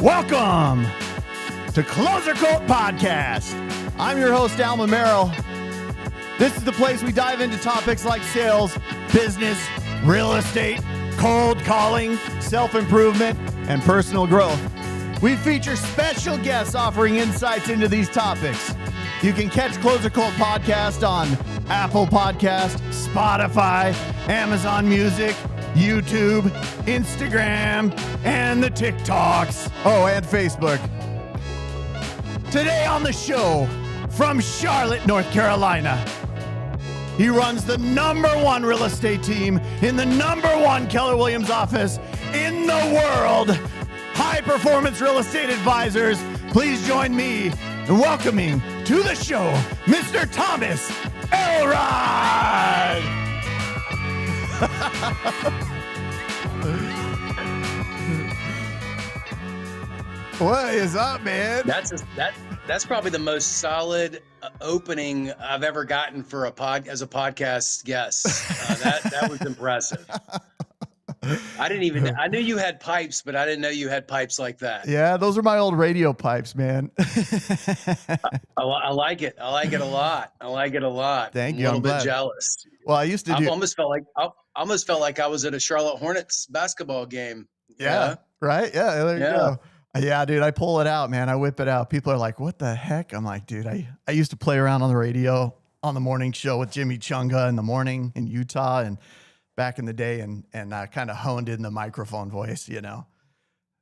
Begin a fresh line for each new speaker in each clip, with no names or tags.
Welcome to Closer Cult Podcast. I'm your host, Al Mamero. This is the place we dive into topics like sales, business, real estate, cold calling, self-improvement, and personal growth. We feature special guests offering insights into these topics. You can catch Closer Cult Podcast on Apple Podcast, Spotify, Amazon Music, YouTube, Instagram, and the TikToks. Oh, and Facebook. Today on the show, from Charlotte, North Carolina, he runs the #1 real estate team in the #1 Keller Williams office in the world. High Performance Real Estate Advisors, please join me in welcoming to the show, Mr. Thomas Elrod. What is up, man?
That's probably the most solid opening I've ever gotten for as a podcast guest. That was impressive. I knew you had pipes, but I didn't know you had pipes like that.
Yeah, those are my old radio pipes, man.
I like it. I like it a lot.
Thank you.
I'm a little bit jealous.
Well, I used to
I almost felt like I was at a Charlotte Hornets basketball game.
Yeah. Right. Yeah. There you go. Yeah, dude, I pull it out, man. I whip it out. People are like, what the heck? I'm like, dude, I used to play around on the radio on the morning show with Jimmy Chunga in the morning in Utah and back in the day, and I kind of honed in the microphone voice, you know.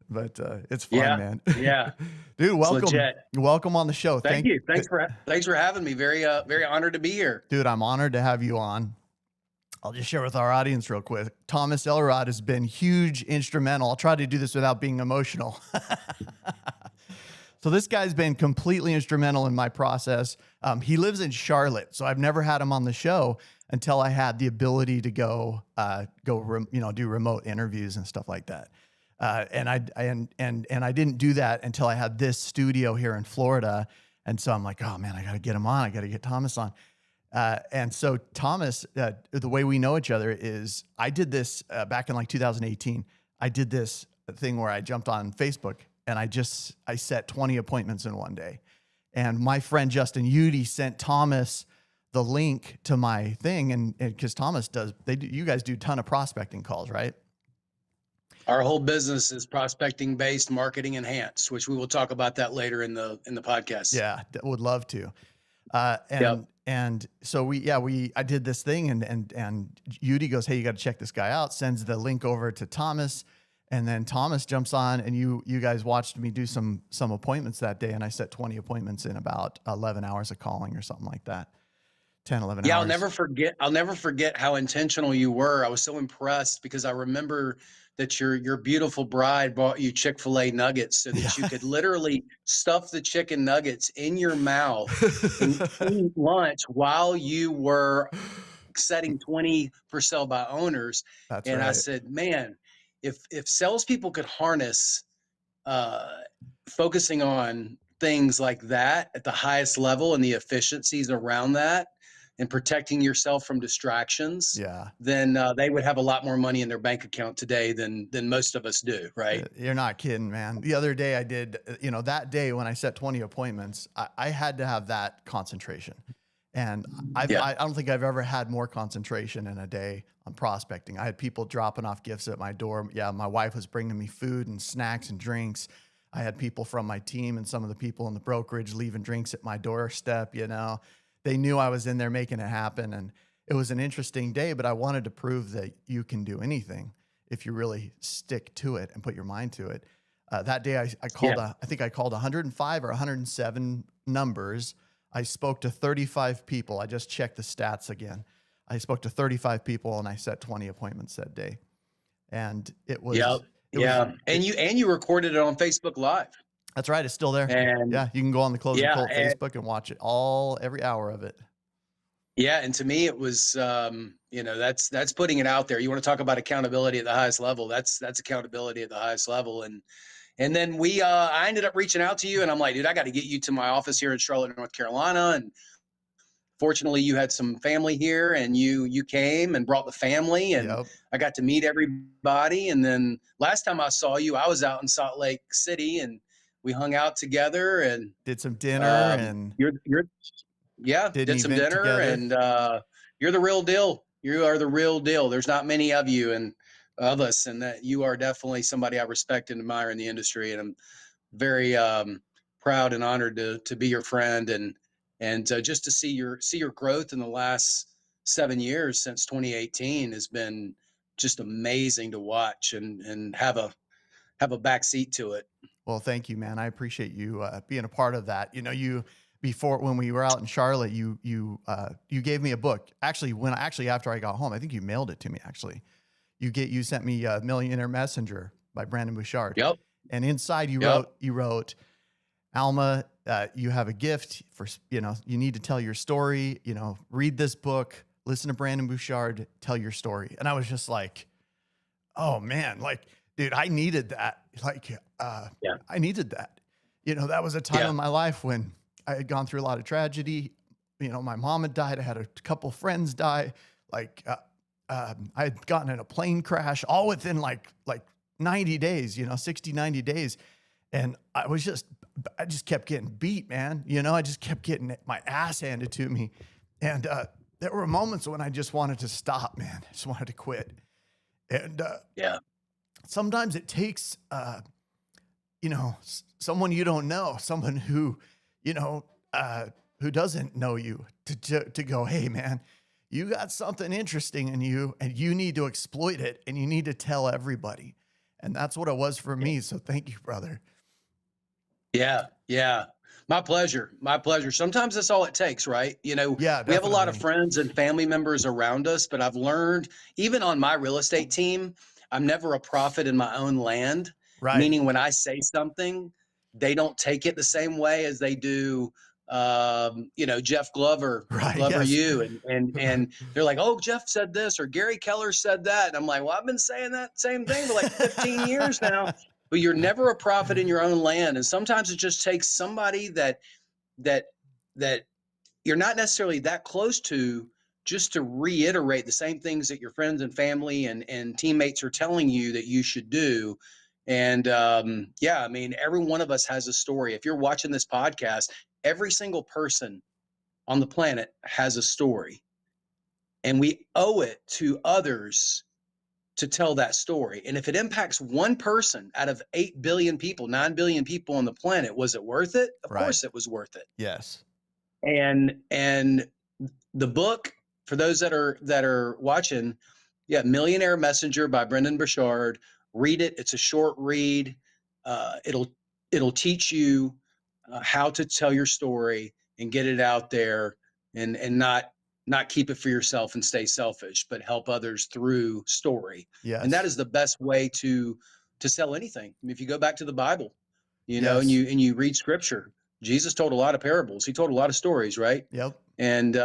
But it's fun, man.
Yeah.
Dude, welcome. Welcome on the show.
Thank you. Thanks for having me. Very honored to be here.
Dude, I'm honored to have you on. I'll just share with our audience real quick. Thomas Elrod has been huge, instrumental. I'll try to do this without being emotional. So this guy's been completely instrumental in my process. He lives in Charlotte, so I've never had him on the show until I had the ability to do remote interviews and stuff like that. And I didn't do that until I had this studio here in Florida. And so I'm like, oh man, I got to get him on. I got to get Thomas on. And so Thomas, the way we know each other is I did this back in like 2018. I did this thing where I jumped on Facebook and I set 20 appointments in one day. And my friend Justin Udy sent Thomas the link to my thing, and because Thomas you guys do a ton of prospecting calls, right?
Our whole business is prospecting based, marketing enhanced, which we will talk about that later in the podcast.
Yeah, would love to. And so I did this thing, and Udy goes, hey, you got to check this guy out. Sends the link over to Thomas, and then Thomas jumps on, and you guys watched me do some appointments that day, and I set 20 appointments in about 11 hours of calling or something like that. 10, 11 hours.
Yeah, I'll never forget how intentional you were. I was so impressed because I remember that your beautiful bride bought you Chick-fil-A nuggets so that you could literally stuff the chicken nuggets in your mouth and eat lunch while you were setting 20 for sale by owners.
That's
and
right.
I said, man, if salespeople could harness focusing on things like that at the highest level and the efficiencies around that, and protecting yourself from distractions, then they would have a lot more money in their bank account today than most of us do, right?
You're not kidding, man. The other day I did, that day when I set 20 appointments, I had to have that concentration. And I don't think I've ever had more concentration in a day on prospecting. I had people dropping off gifts at my door. Yeah, my wife was bringing me food and snacks and drinks. I had people from my team and some of the people in the brokerage leaving drinks at my doorstep, They knew I was in there making it happen, and it was an interesting day, but I wanted to prove that you can do anything if you really stick to it and put your mind to it. That day I called, I think I called 105 or 107 numbers. I spoke to 35 people. I just checked the stats again. I spoke to 35 people and I set 20 appointments that day. And it was,
and you recorded it on Facebook Live.
That's right. It's still there.
And
you can go on the Closer Cult Facebook and watch it every hour of it.
Yeah. And to me, it was, that's putting it out there. You want to talk about accountability at the highest level. That's accountability at the highest level. And then I ended up reaching out to you and I'm like, dude, I got to get you to my office here in Charlotte, North Carolina. And fortunately you had some family here, and you came and brought the family, and
Yep.
I got to meet everybody. And then last time I saw you, I was out in Salt Lake City, and we hung out together, and
Did some dinner and
you're yeah,
did an
did some
event
dinner,
together.
and you're the real deal. You are the real deal. There's not many of you and of us, and that you are definitely somebody I respect and admire in the industry. And I'm very proud and honored to be your friend, and just to see your growth in the last 7 years since 2018 has been just amazing to watch, and have a back seat to it.
Well, thank you, man. I appreciate you being a part of that. You know, you before when we were out in Charlotte, you gave me a book. Actually, after I got home, I think you mailed it to me. Actually, you sent me Millionaire Messenger by Brandon Bouchard.
Yep.
And inside
Yep.
you wrote, Alma, you have a gift for, you need to tell your story, read this book, listen to Brandon Bouchard, tell your story. And I was just like, oh man, like, dude, I needed that. Like, I needed that. That was a time in my life when I had gone through a lot of tragedy. My mom had died. I had a couple friends die. Like, I had gotten in a plane crash all within like 90 days, 60, 90 days. And I just kept getting beat, man. I just kept getting my ass handed to me. And there were moments when I just wanted to stop, man. I just wanted to quit. And sometimes it takes, someone you don't know, someone who doesn't know you to go, hey, man, you got something interesting in you and you need to exploit it and you need to tell everybody. And that's what it was for me. So thank you, brother.
Yeah. Yeah. My pleasure. My pleasure. Sometimes that's all it takes, right? We have a lot of friends and family members around us, but I've learned, even on my real estate team, I'm never a prophet in my own land.
Right.
Meaning when I say something, they don't take it the same way as they do, Jeff Glover,
Right,
Glover
yes.
you. And they're like, oh, Jeff said this, or Gary Keller said that. And I'm like, well, I've been saying that same thing for like 15 years now. But you're never a prophet in your own land. And sometimes it just takes somebody that you're not necessarily that close to, just to reiterate the same things that your friends and family and teammates are telling you that you should do. And I mean, every one of us has a story. If you're watching this podcast, every single person on the planet has a story. And we owe it to others to tell that story. And if it impacts one person out of 8 billion people, 9 billion people on the planet, was it worth it? Of course it was worth it.
Yes.
And the book, for those that are watching, Millionaire Messenger by Brandon Bouchard. Read it. It's a short read. It'll teach you how to tell your story and get it out there, and not keep it for yourself and stay selfish, but help others through story.
Yes.
And that is the best way to sell anything. I mean, if you go back to the Bible,
Yes.
and you read scripture, Jesus told a lot of parables. He told a lot of stories, right?
Yep.
And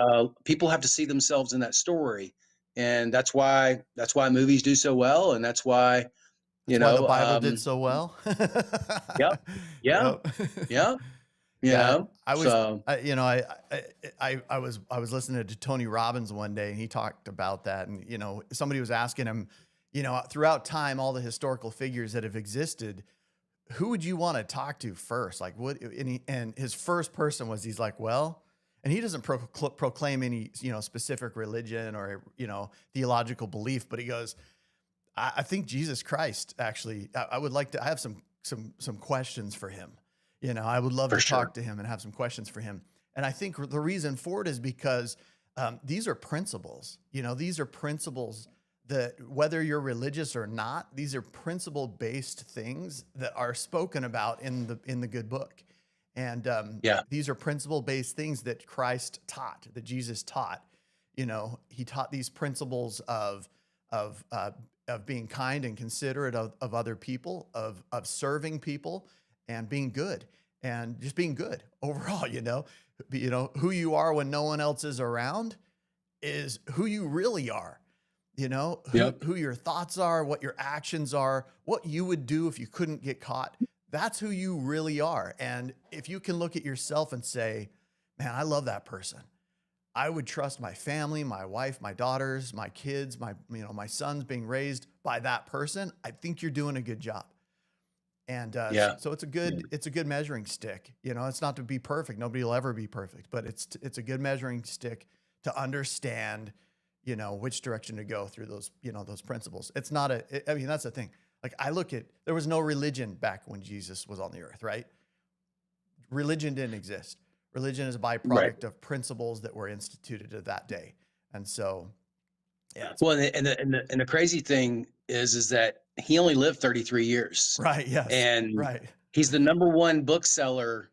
people have to see themselves in that story. And that's why movies do so well. And that's why,
why the Bible did so well.
Yep. Yeah.
Yep.
Yeah.
I was listening to Tony Robbins one day, and he talked about that. And, somebody was asking him, throughout time, all the historical figures that have existed, who would you want to talk to first? Like and his first person was, he's like, well, and he doesn't proclaim any, specific religion or, theological belief, but he goes, I think Jesus Christ, actually, I would like to, I have some questions for him. I would love to talk to him and have some questions for him. And I think the reason for it is because these are principles. These are principles that, whether you're religious or not, these are principle-based things that are spoken about in the good book. And these are principle-based things that Christ taught, that Jesus taught. He taught these principles of being kind and considerate of other people, of serving people, and being good, and just being good overall. Who you are when no one else is around is who you really are. Who your thoughts are, what your actions are, what you would do if you couldn't get caught. That's who you really are. And if you can look at yourself and say, man, I love that person. I would trust my family, my wife, my daughters, my kids, my sons being raised by that person, I think you're doing a good job. And
Yeah.
so it's a good measuring stick. It's not to be perfect. Nobody will ever be perfect, but it's a good measuring stick to understand, which direction to go through those principles. It's not I mean, that's the thing. Like there was no religion back when Jesus was on the earth, right? Religion didn't exist. Religion is a
Right.
byproduct of principles that were instituted at that day. And so, yeah.
Well, and the crazy thing is that he only lived 33 years,
Right. Yes.
and
Right.
he's the number one bookseller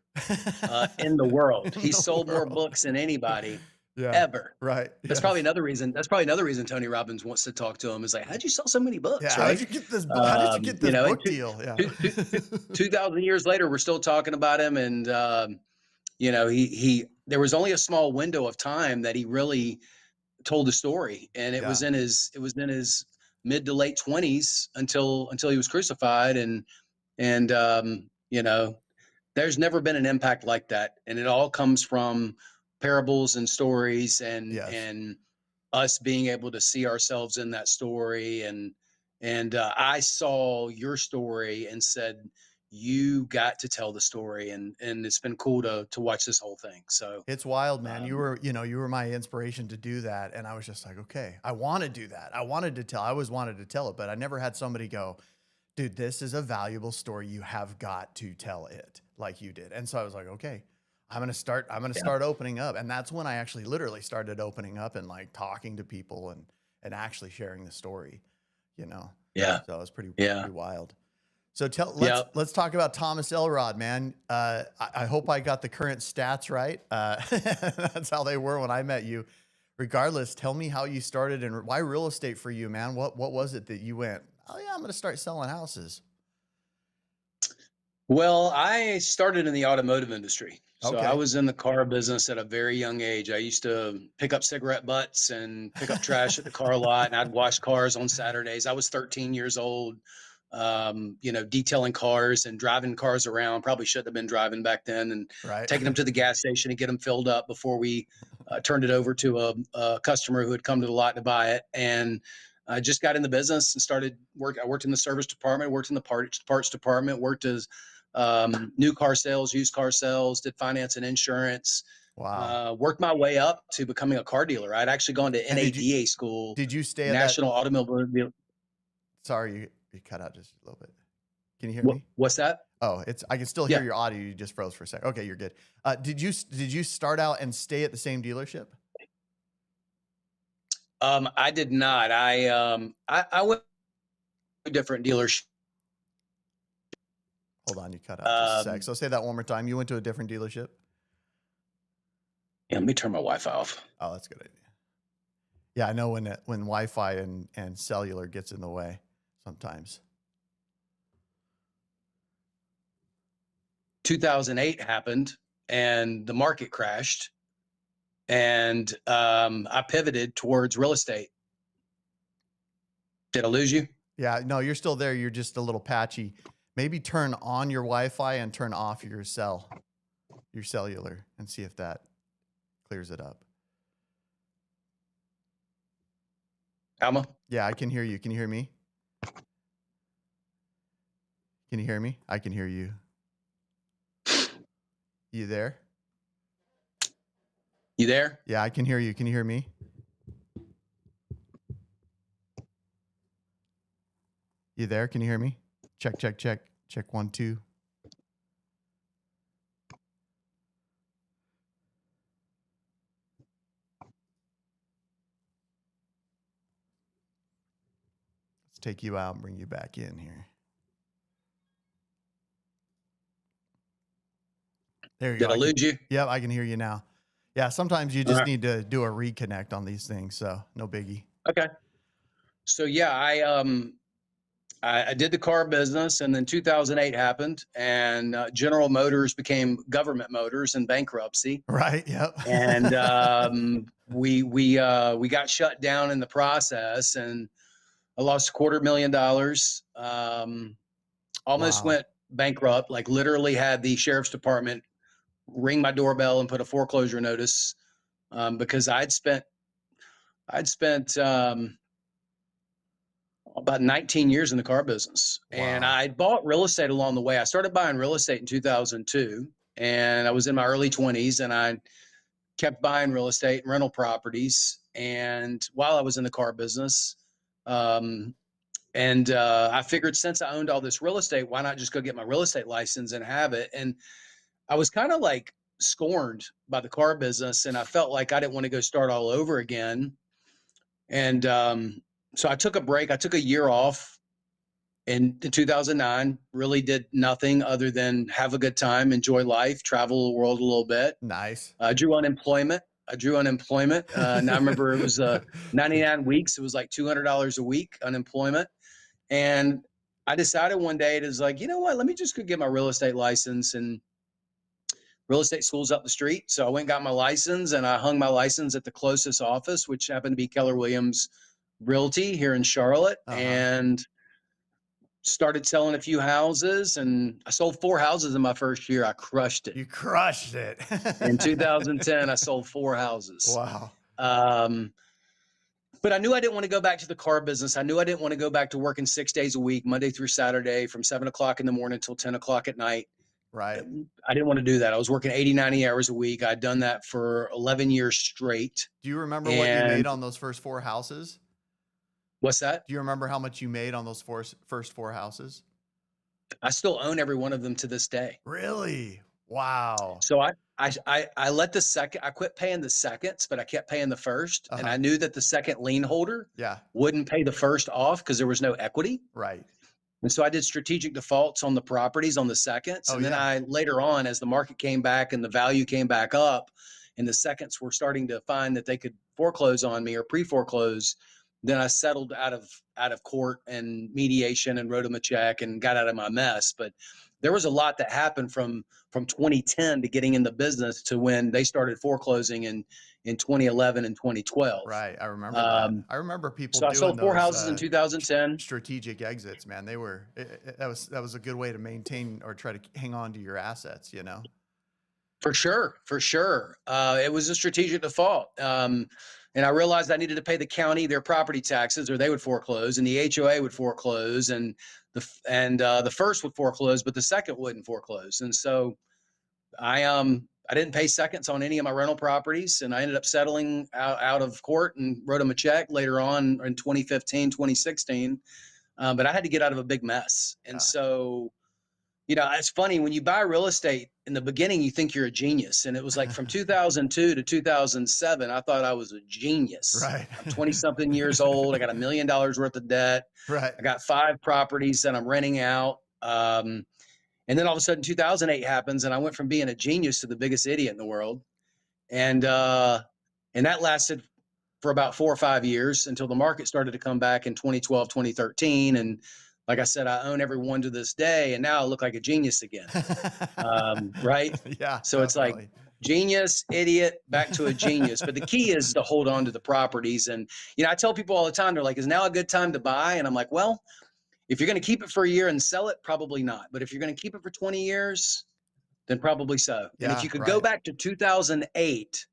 in the world.
In
He
the
sold more
world.
books than anybody
Yeah.
ever.
Right.
That's
Yes.
probably another reason. That's probably another reason Tony Robbins wants to talk to him. Is like, how'd you sell so many books?
Yeah.
Right?
How did you get this? How did you get this book deal? Yeah.
2,000 years later, we're still talking about him, and he there was only a small window of time that he really told the story, and it was in his mid to late 20s until he was crucified, and there's never been an impact like that, and it all comes from parables and stories, and us being able to see ourselves in that story, and I saw your story and said, you got to tell the story, and it's been cool to watch this whole thing. So
It's wild, man. You were my inspiration to do that. And I was just like, okay, I want to do that. I always wanted to tell it, but I never had somebody go, dude, this is a valuable story. You have got to tell it like you did. And so I was like, okay, I'm going to start opening up. And that's when I actually literally started opening up and like talking to people and actually sharing the story,
Yeah.
So it was pretty
Yeah.
wild. So let's talk about Thomas Elrod, man. I hope I got the current stats right. That's how they were when I met you. Regardless, tell me how you started and why real estate for you, man. What was it that you went, oh yeah, I'm going to start selling houses?
Well, I started in the automotive industry. So
Okay.
I was in the car business at a very young age. I used to pick up cigarette butts and pick up trash at the car lot, and I'd wash cars on Saturdays. I was 13 years old, detailing cars and driving cars around. Probably shouldn't have been driving back then, and taking them to the gas station to get them filled up before we turned it over to a customer who had come to the lot to buy it. And I just got in the business and started work. I worked in the service department, worked in the parts department, worked as new car sales, used car sales, did finance and insurance.
Wow.
Worked my way up to becoming a car dealer. I'd actually gone to NADA school.
Did you stay at
National Automobile?
Sorry, you cut out just a little bit. Can you hear me?
What's that?
Oh, I can still hear your audio. You just froze for a second. Okay, you're good. Did you start out and stay at the same dealership?
I did not. I went to a different dealership.
Hold on, you cut out just a sec. So say that one more time. You went to a different dealership?
Yeah, let me turn my Wi-Fi off.
Oh, that's a good idea. Yeah, I know when Wi-Fi and cellular gets in the way sometimes.
2008 happened and the market crashed, and I pivoted towards real estate. Did I lose you?
Yeah, no, you're still there. You're just a little patchy. Maybe turn on your Wi-Fi and turn off your cellular, and see if that clears it up.
Alma?
Yeah, I can hear you. Can you hear me? Can you hear me? I can hear you. You there?
You there?
Yeah, I can hear you. Can you hear me? You there? Can you hear me? Check, check, check. Check 1, 2. Let's take you out and bring you back in here. There you go.
Did I lose you?
Yep, I can hear you now. Yeah, sometimes you just need to do a reconnect on these things, so no biggie.
Okay. So yeah, I did the car business, and then 2008 happened, and General Motors became Government Motors in bankruptcy.
Right. Yep.
And we got shut down in the process, and I lost $250,000. Almost went bankrupt. Like literally had the sheriff's department ring my doorbell and put a foreclosure notice because I'd spent about 19 years in the car business, and
Wow.
I bought real estate along the way. I started buying real estate in 2002, and I was in my early 20s, and I kept buying real estate and rental properties. And while I was in the car business, I figured since I owned all this real estate, why not just go get my real estate license and have it? And I was kind of like scorned by the car business, and I felt like I didn't want to go start all over again. And so I took a break. I took a year off in 2009, really did nothing other than have a good time, enjoy life, travel the world a little bit.
Nice.
I drew unemployment. And I remember it was 99 weeks. It was like $200 a week unemployment. And I decided one day, it was like, you know what, let me just go get my real estate license, and real estate school's up the street. So I went and got my license, and I hung my license at the closest office, which happened to be Keller Williams Realty here in Charlotte, and started selling a few houses, and I sold 4 houses in my first year. I crushed it.
You crushed it.
In 2010, I sold 4 houses.
Wow.
But I knew I didn't want to go back to the car business. I knew I didn't want to go back to working 6 days a week, Monday through Saturday, from 7 o'clock in the morning till 10 o'clock at night.
Right.
I didn't want to do that. I was working 80, 90 hours a week. I'd done that for 11 years straight.
Do you remember what you made on those first 4 houses?
What's that?
Do you remember how much you made on those first 4 houses?
I still own every one of them to this day.
Really? Wow.
So I let the second, I quit paying the seconds, but I kept paying the first. And I knew that the second lien holder wouldn't pay the first off because there was no equity.
Right.
And so I did strategic defaults on the properties on the seconds. And then I later on, as the market came back and the value came back up, and the seconds were starting to find that they could foreclose on me or pre-foreclose, then I settled out of court and mediation and wrote them a check and got out of my mess. But there was a lot that happened from 2010 to getting in the business to when they started foreclosing in 2011 and 2012.
Right. I remember that. I remember people
So I
doing
sold 4
those,
houses in 2010.
strategic exits, man. They were, that was a good way to maintain or try to hang on to your assets, you know?
For sure. It was a strategic default. And I realized I needed to pay the county their property taxes, or they would foreclose, and the HOA would foreclose, and the first would foreclose, but the second wouldn't foreclose. And so I didn't pay seconds on any of my rental properties, and I ended up settling out of court and wrote them a check later on in 2015, 2016. But I had to get out of a big mess. And so, you know, it's funny when you buy real estate in the beginning, you think you're a genius. And it was like from 2002 to 2007, I thought I was a genius.
Right.
I'm 20 something years old. I got $1 million worth of debt.
Right.
I got 5 properties that I'm renting out. And then all of a sudden 2008 happens, and I went from being a genius to the biggest idiot in the world. And that lasted for about 4 or 5 years until the market started to come back in 2012, 2013. And like I said, I own every one to this day, and now I look like a genius again. Right?
Yeah.
So it's like genius, idiot, back to a genius. But the key is to hold on to the properties. And, you know, I tell people all the time, they're like, is now a good time to buy? And I'm like, well, if you're going to keep it for a year and sell it, probably not. But if you're going to keep it for 20 years, then probably so.
Yeah,
and if you could go back to 2008,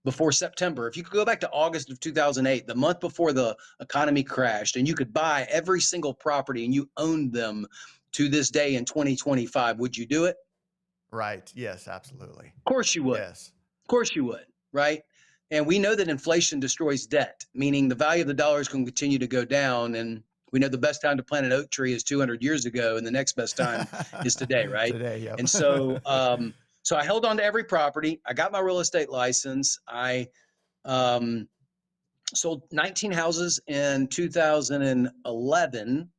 before September, if you could go back to August of 2008, the month before the economy crashed, and you could buy every single property and you owned them to this day in 2025, would you do it?
Right. Yes, absolutely.
Of course you would.
Yes.
Of course you would. Right. And we know that inflation destroys debt, meaning the value of the dollar is going to continue to go down. And we know the best time to plant an oak tree is 200 years ago, and the next best time is today. Right.
Today. Yep.
And so, so I held on to every property. I got my real estate license. I sold 19 houses in 2011,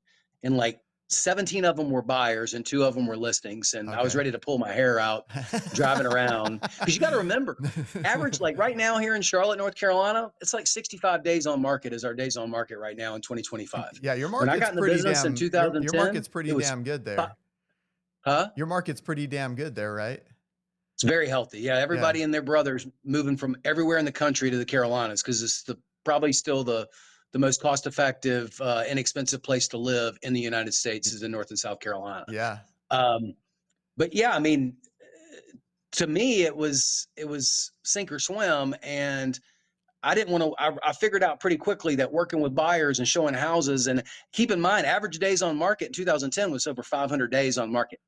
and like 17 of them were buyers and 2 of them were listings. And I was ready to pull my hair out driving around. Because you got to remember, average, like right now here in Charlotte, North Carolina, it's like 65 days on market is our days on market right now in 2025.
Yeah, your
When I
market's
got in the
pretty
business in 2010,
your market's pretty damn good there.
Huh?
Your market's pretty damn good there, right?
It's very healthy. Yeah, everybody and their brothers moving from everywhere in the country to the Carolinas because it's probably still the most cost-effective, inexpensive place to live in the United States is in North and South Carolina.
Yeah.
But yeah, I mean, to me, it was sink or swim. And I didn't want to, I figured out pretty quickly that working with buyers and showing houses, and keep in mind, average days on market in 2010 was over 500 days on market.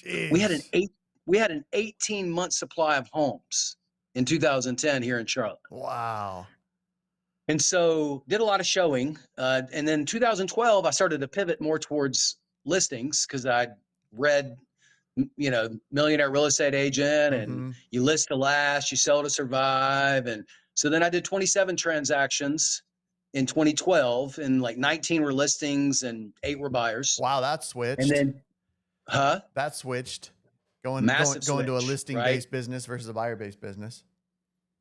Jeez.
We had an 18-month supply of homes in 2010 here in Charlotte.
Wow.
And so did a lot of showing. And then 2012, I started to pivot more towards listings because I read, Millionaire Real Estate Agent and you list to last, you sell to survive. And so then I did 27 transactions in 2012, and like 19 were listings and 8 were buyers.
Wow, that switched.
And then,
that switched. Going to a listing-based business versus a buyer-based business.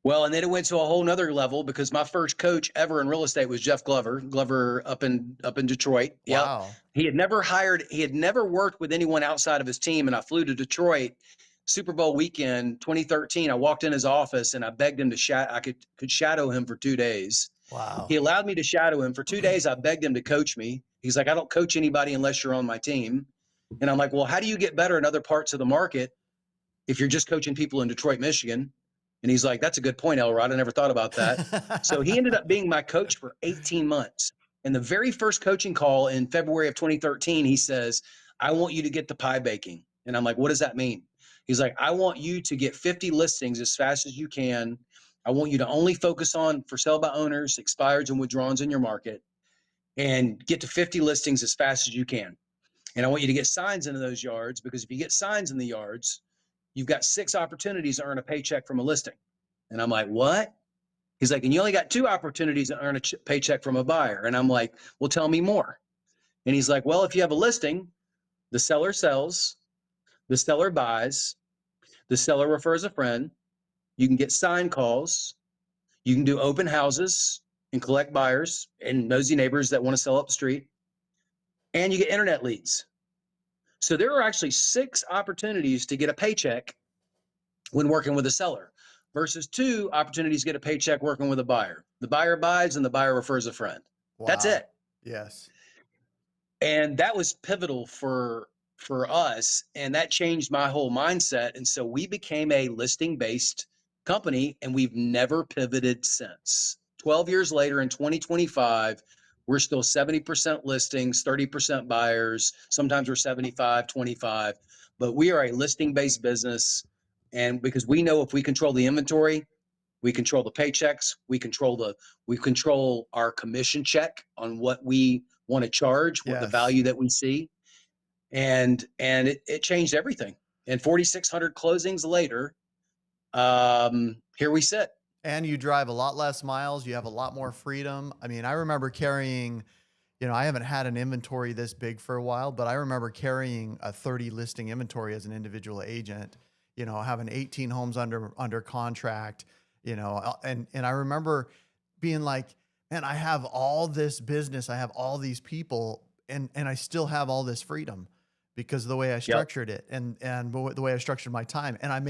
Well, and then it went to a whole nother level because my first coach ever in real estate was Jeff Glover up in Detroit.
Wow.
Yep. He had never worked with anyone outside of his team. And I flew to Detroit Super Bowl weekend, 2013. I walked in his office and I begged him to I could shadow him for 2 days.
Wow.
He allowed me to shadow him for 2 days. I begged him to coach me. He's like, I don't coach anybody unless you're on my team. And I'm like, well, how do you get better in other parts of the market if you're just coaching people in Detroit, Michigan? And he's like, that's a good point, Elrod. I never thought about that. So he ended up being my coach for 18 months. And the very first coaching call in February of 2013, he says, I want you to get the pie baking. And I'm like, what does that mean? He's like, I want you to get 50 listings as fast as you can. I want you to only focus on for sale by owners, expireds, and withdrawals in your market, and get to 50 listings as fast as you can. And I want you to get signs into those yards, because if you get signs in the yards, you've got 6 opportunities to earn a paycheck from a listing. And I'm like, what? He's like, and you only got 2 opportunities to earn a paycheck from a buyer. And I'm like, well, tell me more. And he's like, well, if you have a listing, the seller sells, the seller buys, the seller refers a friend, you can get sign calls, you can do open houses and collect buyers and nosy neighbors that want to sell up the street, and you get internet leads. So there are actually 6 opportunities to get a paycheck when working with a seller versus 2 opportunities to get a paycheck working with a buyer. The buyer buys and the buyer refers a friend.
Wow.
That's it.
Yes.
And that was pivotal for us. And that changed my whole mindset. And so we became a listing-based company, and we've never pivoted since. 12 years later in 2025, we're still 70% listings, 30% buyers. Sometimes we're 75, 25, but we are a listing-based business. And because we know if we control the inventory, we control the paychecks, we control our commission check on what we want to charge, what the value that we see. And it changed everything. And 4,600 closings later, here we sit.
And you drive a lot less miles. You have a lot more freedom. I mean, I remember carrying, I haven't had an inventory this big for a while, but I remember carrying a 30 listing inventory as an individual agent, having 18 homes under contract, and I remember being like, man, I have all this business. I have all these people, and I still have all this freedom because of the way I structured it and the way I structured my time. And I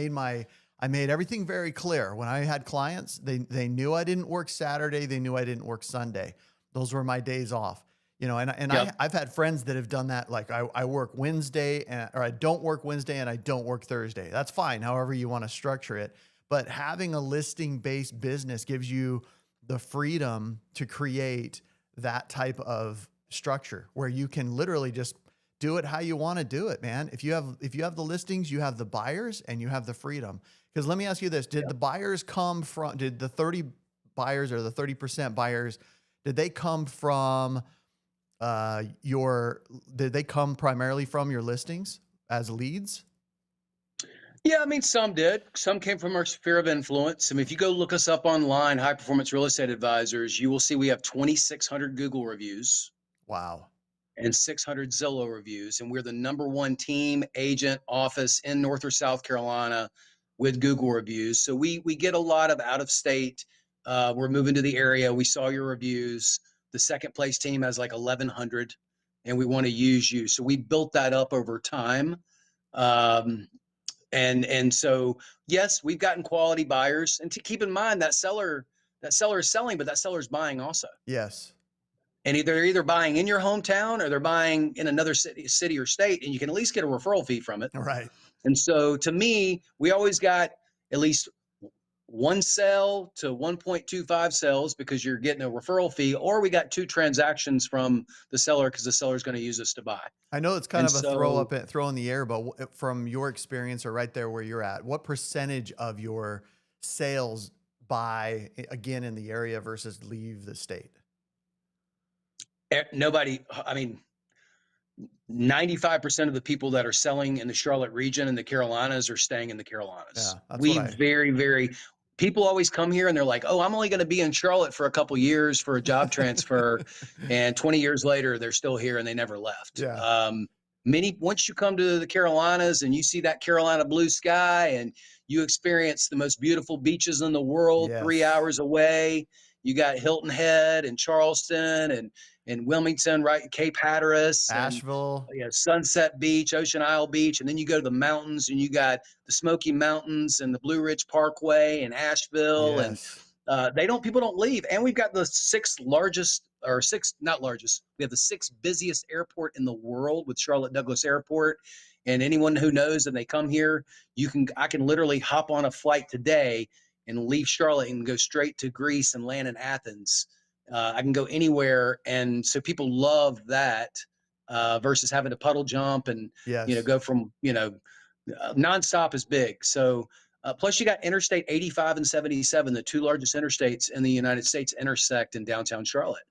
made everything very clear. When I had clients, they knew I didn't work Saturday. They knew I didn't work Sunday. Those were my days off, I've had friends that have done that. Like I work Wednesday or I don't work Wednesday and I don't work Thursday. That's fine. However you want to structure it. But having a listing-based business gives you the freedom to create that type of structure where you can literally just do it how you want to do it, man. If you have the listings, you have the buyers and you have the freedom. Because let me ask you this, did the buyers come from, did the 30 buyers or the 30% buyers, did they come from did they come primarily from your listings as leads?
Yeah, I mean, some did. Some came from our sphere of influence. I mean, if you go look us up online, High Performance Real Estate Advisors, you will see we have 2,600 Google reviews.
Wow.
And 600 Zillow reviews. And we're the #1 team, agent, office in North or South Carolina with Google reviews. So we get a lot of out of state. We're moving to the area. We saw your reviews. The second place team has like 1,100, and we want to use you. So we built that up over time. And so, yes, we've gotten quality buyers. And to keep in mind that seller is selling, but that seller is buying also.
Yes.
And they're either buying in your hometown or they're buying in another city or state, and you can at least get a referral fee from it.
Right.
And so to me, we always got at least one sale to 1.25 sales because you're getting a referral fee, or we got 2 transactions from the seller because the seller is going to use us to buy.
I know it's kind
And
of a
so
throw in the air, but from your experience or right there where you're at, what percentage of your sales buy again in the area versus leave the state?
nobody, I mean, 95% of the people that are selling in the Charlotte region and the Carolinas are staying in the Carolinas.
Yeah, that's what
We
I.
very people always come here and they're like, "Oh, I'm only going to be in Charlotte for a couple years for a job transfer," and 20 years later they're still here and they never left.
Yeah.
Many once you come to the Carolinas and you see that Carolina blue sky and you experience the most beautiful beaches in the world 3
Yes.
hours away. You got Hilton Head and Charleston and Wilmington, right? Cape Hatteras and
Asheville.
Sunset Beach, Ocean Isle Beach, and then you go to the mountains and you got the Smoky Mountains and the Blue Ridge Parkway and Asheville, and
Yes.
people don't leave. And we've got the 6th largest, or 6th, not largest, we have the 6th busiest airport in the world with Charlotte Douglas Airport. And anyone who knows and they come here, I can literally hop on a flight today and leave Charlotte and go straight to Greece and land in Athens. I can go anywhere, and so people love that versus having to puddle jump and
Yes.
go from nonstop is big. So plus you got Interstate 85 and 77, the 2 largest interstates in the United States, intersect in downtown Charlotte.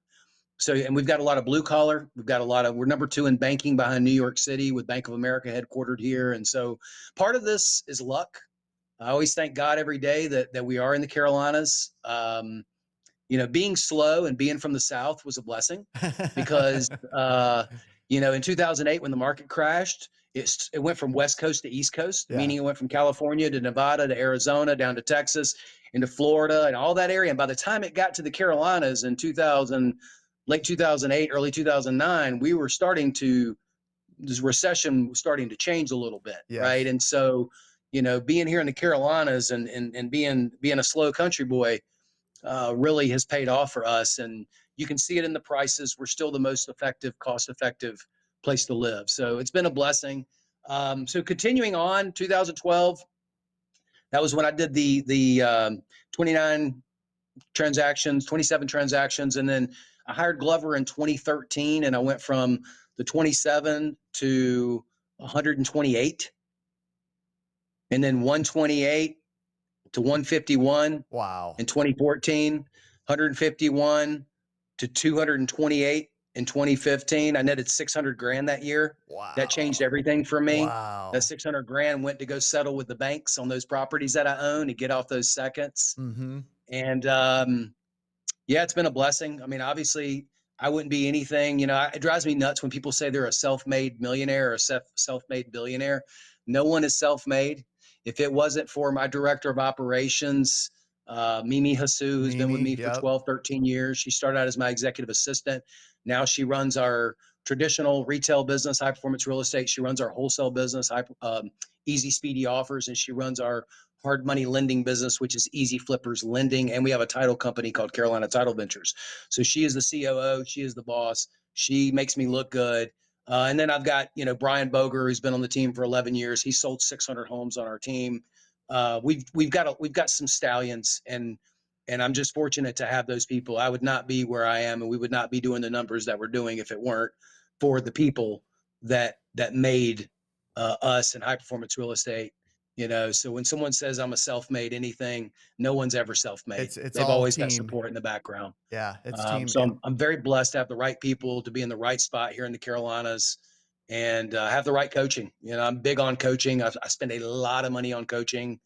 So, and we've got a lot of blue collar. We're number 2 in banking behind New York City with Bank of America headquartered here. And so part of this is luck. I always thank God every day that we are in the Carolinas. Being slow and being from the South was a blessing because, in 2008, when the market crashed, it went from West Coast to East Coast,
Yeah.
meaning it went from California to Nevada to Arizona, down to Texas, into Florida and all that area. And by the time it got to the Carolinas in late 2008, early 2009, this recession was starting to change a little bit.
Yes.
Right. And so, being here in the Carolinas and being a slow country boy, really has paid off for us. And you can see it in the prices. We're still the most cost-effective place to live. So it's been a blessing. So continuing on, 2012, that was when I did the 27 transactions. And then I hired Glover in 2013, and I went from the 27 to 128, and then 128 to 151.
Wow.
In 2014, 151 to 228 in 2015. I netted 600 grand that year.
Wow.
That changed everything for me.
Wow.
That 600 grand went to go settle with the banks on those properties that I own to get off those seconds.
Mm-hmm.
And it's been a blessing. I mean, obviously, I wouldn't be anything. It drives me nuts when people say they're a self-made millionaire or self-made billionaire. No one is self-made. If it wasn't for my director of operations, Mimi Hasu, who's been with me for 12, 13 years. She started out as my executive assistant. Now she runs our traditional retail business, high performance real estate. She runs our wholesale business, Easy Speedy Offers, and she runs our hard money lending business, which is Easy Flippers Lending. And we have a title company called Carolina Title Ventures. So she is the COO. She is the boss. She makes me look good. And then I've got, Brian Boger, who's been on the team for 11 years. He sold 600 homes on our team. We've got some stallions, and I'm just fortunate to have those people. I would not be where I am, and we would not be doing the numbers that we're doing if it weren't for the people that made us in high performance real estate. So when someone says I'm a self-made anything, no one's ever self-made. They've always got support in the background.
Yeah, it's team.
So I'm very blessed to have the right people, to be in the right spot here in the Carolinas, and have the right coaching. I'm big on coaching. I spend a lot of money on coaching.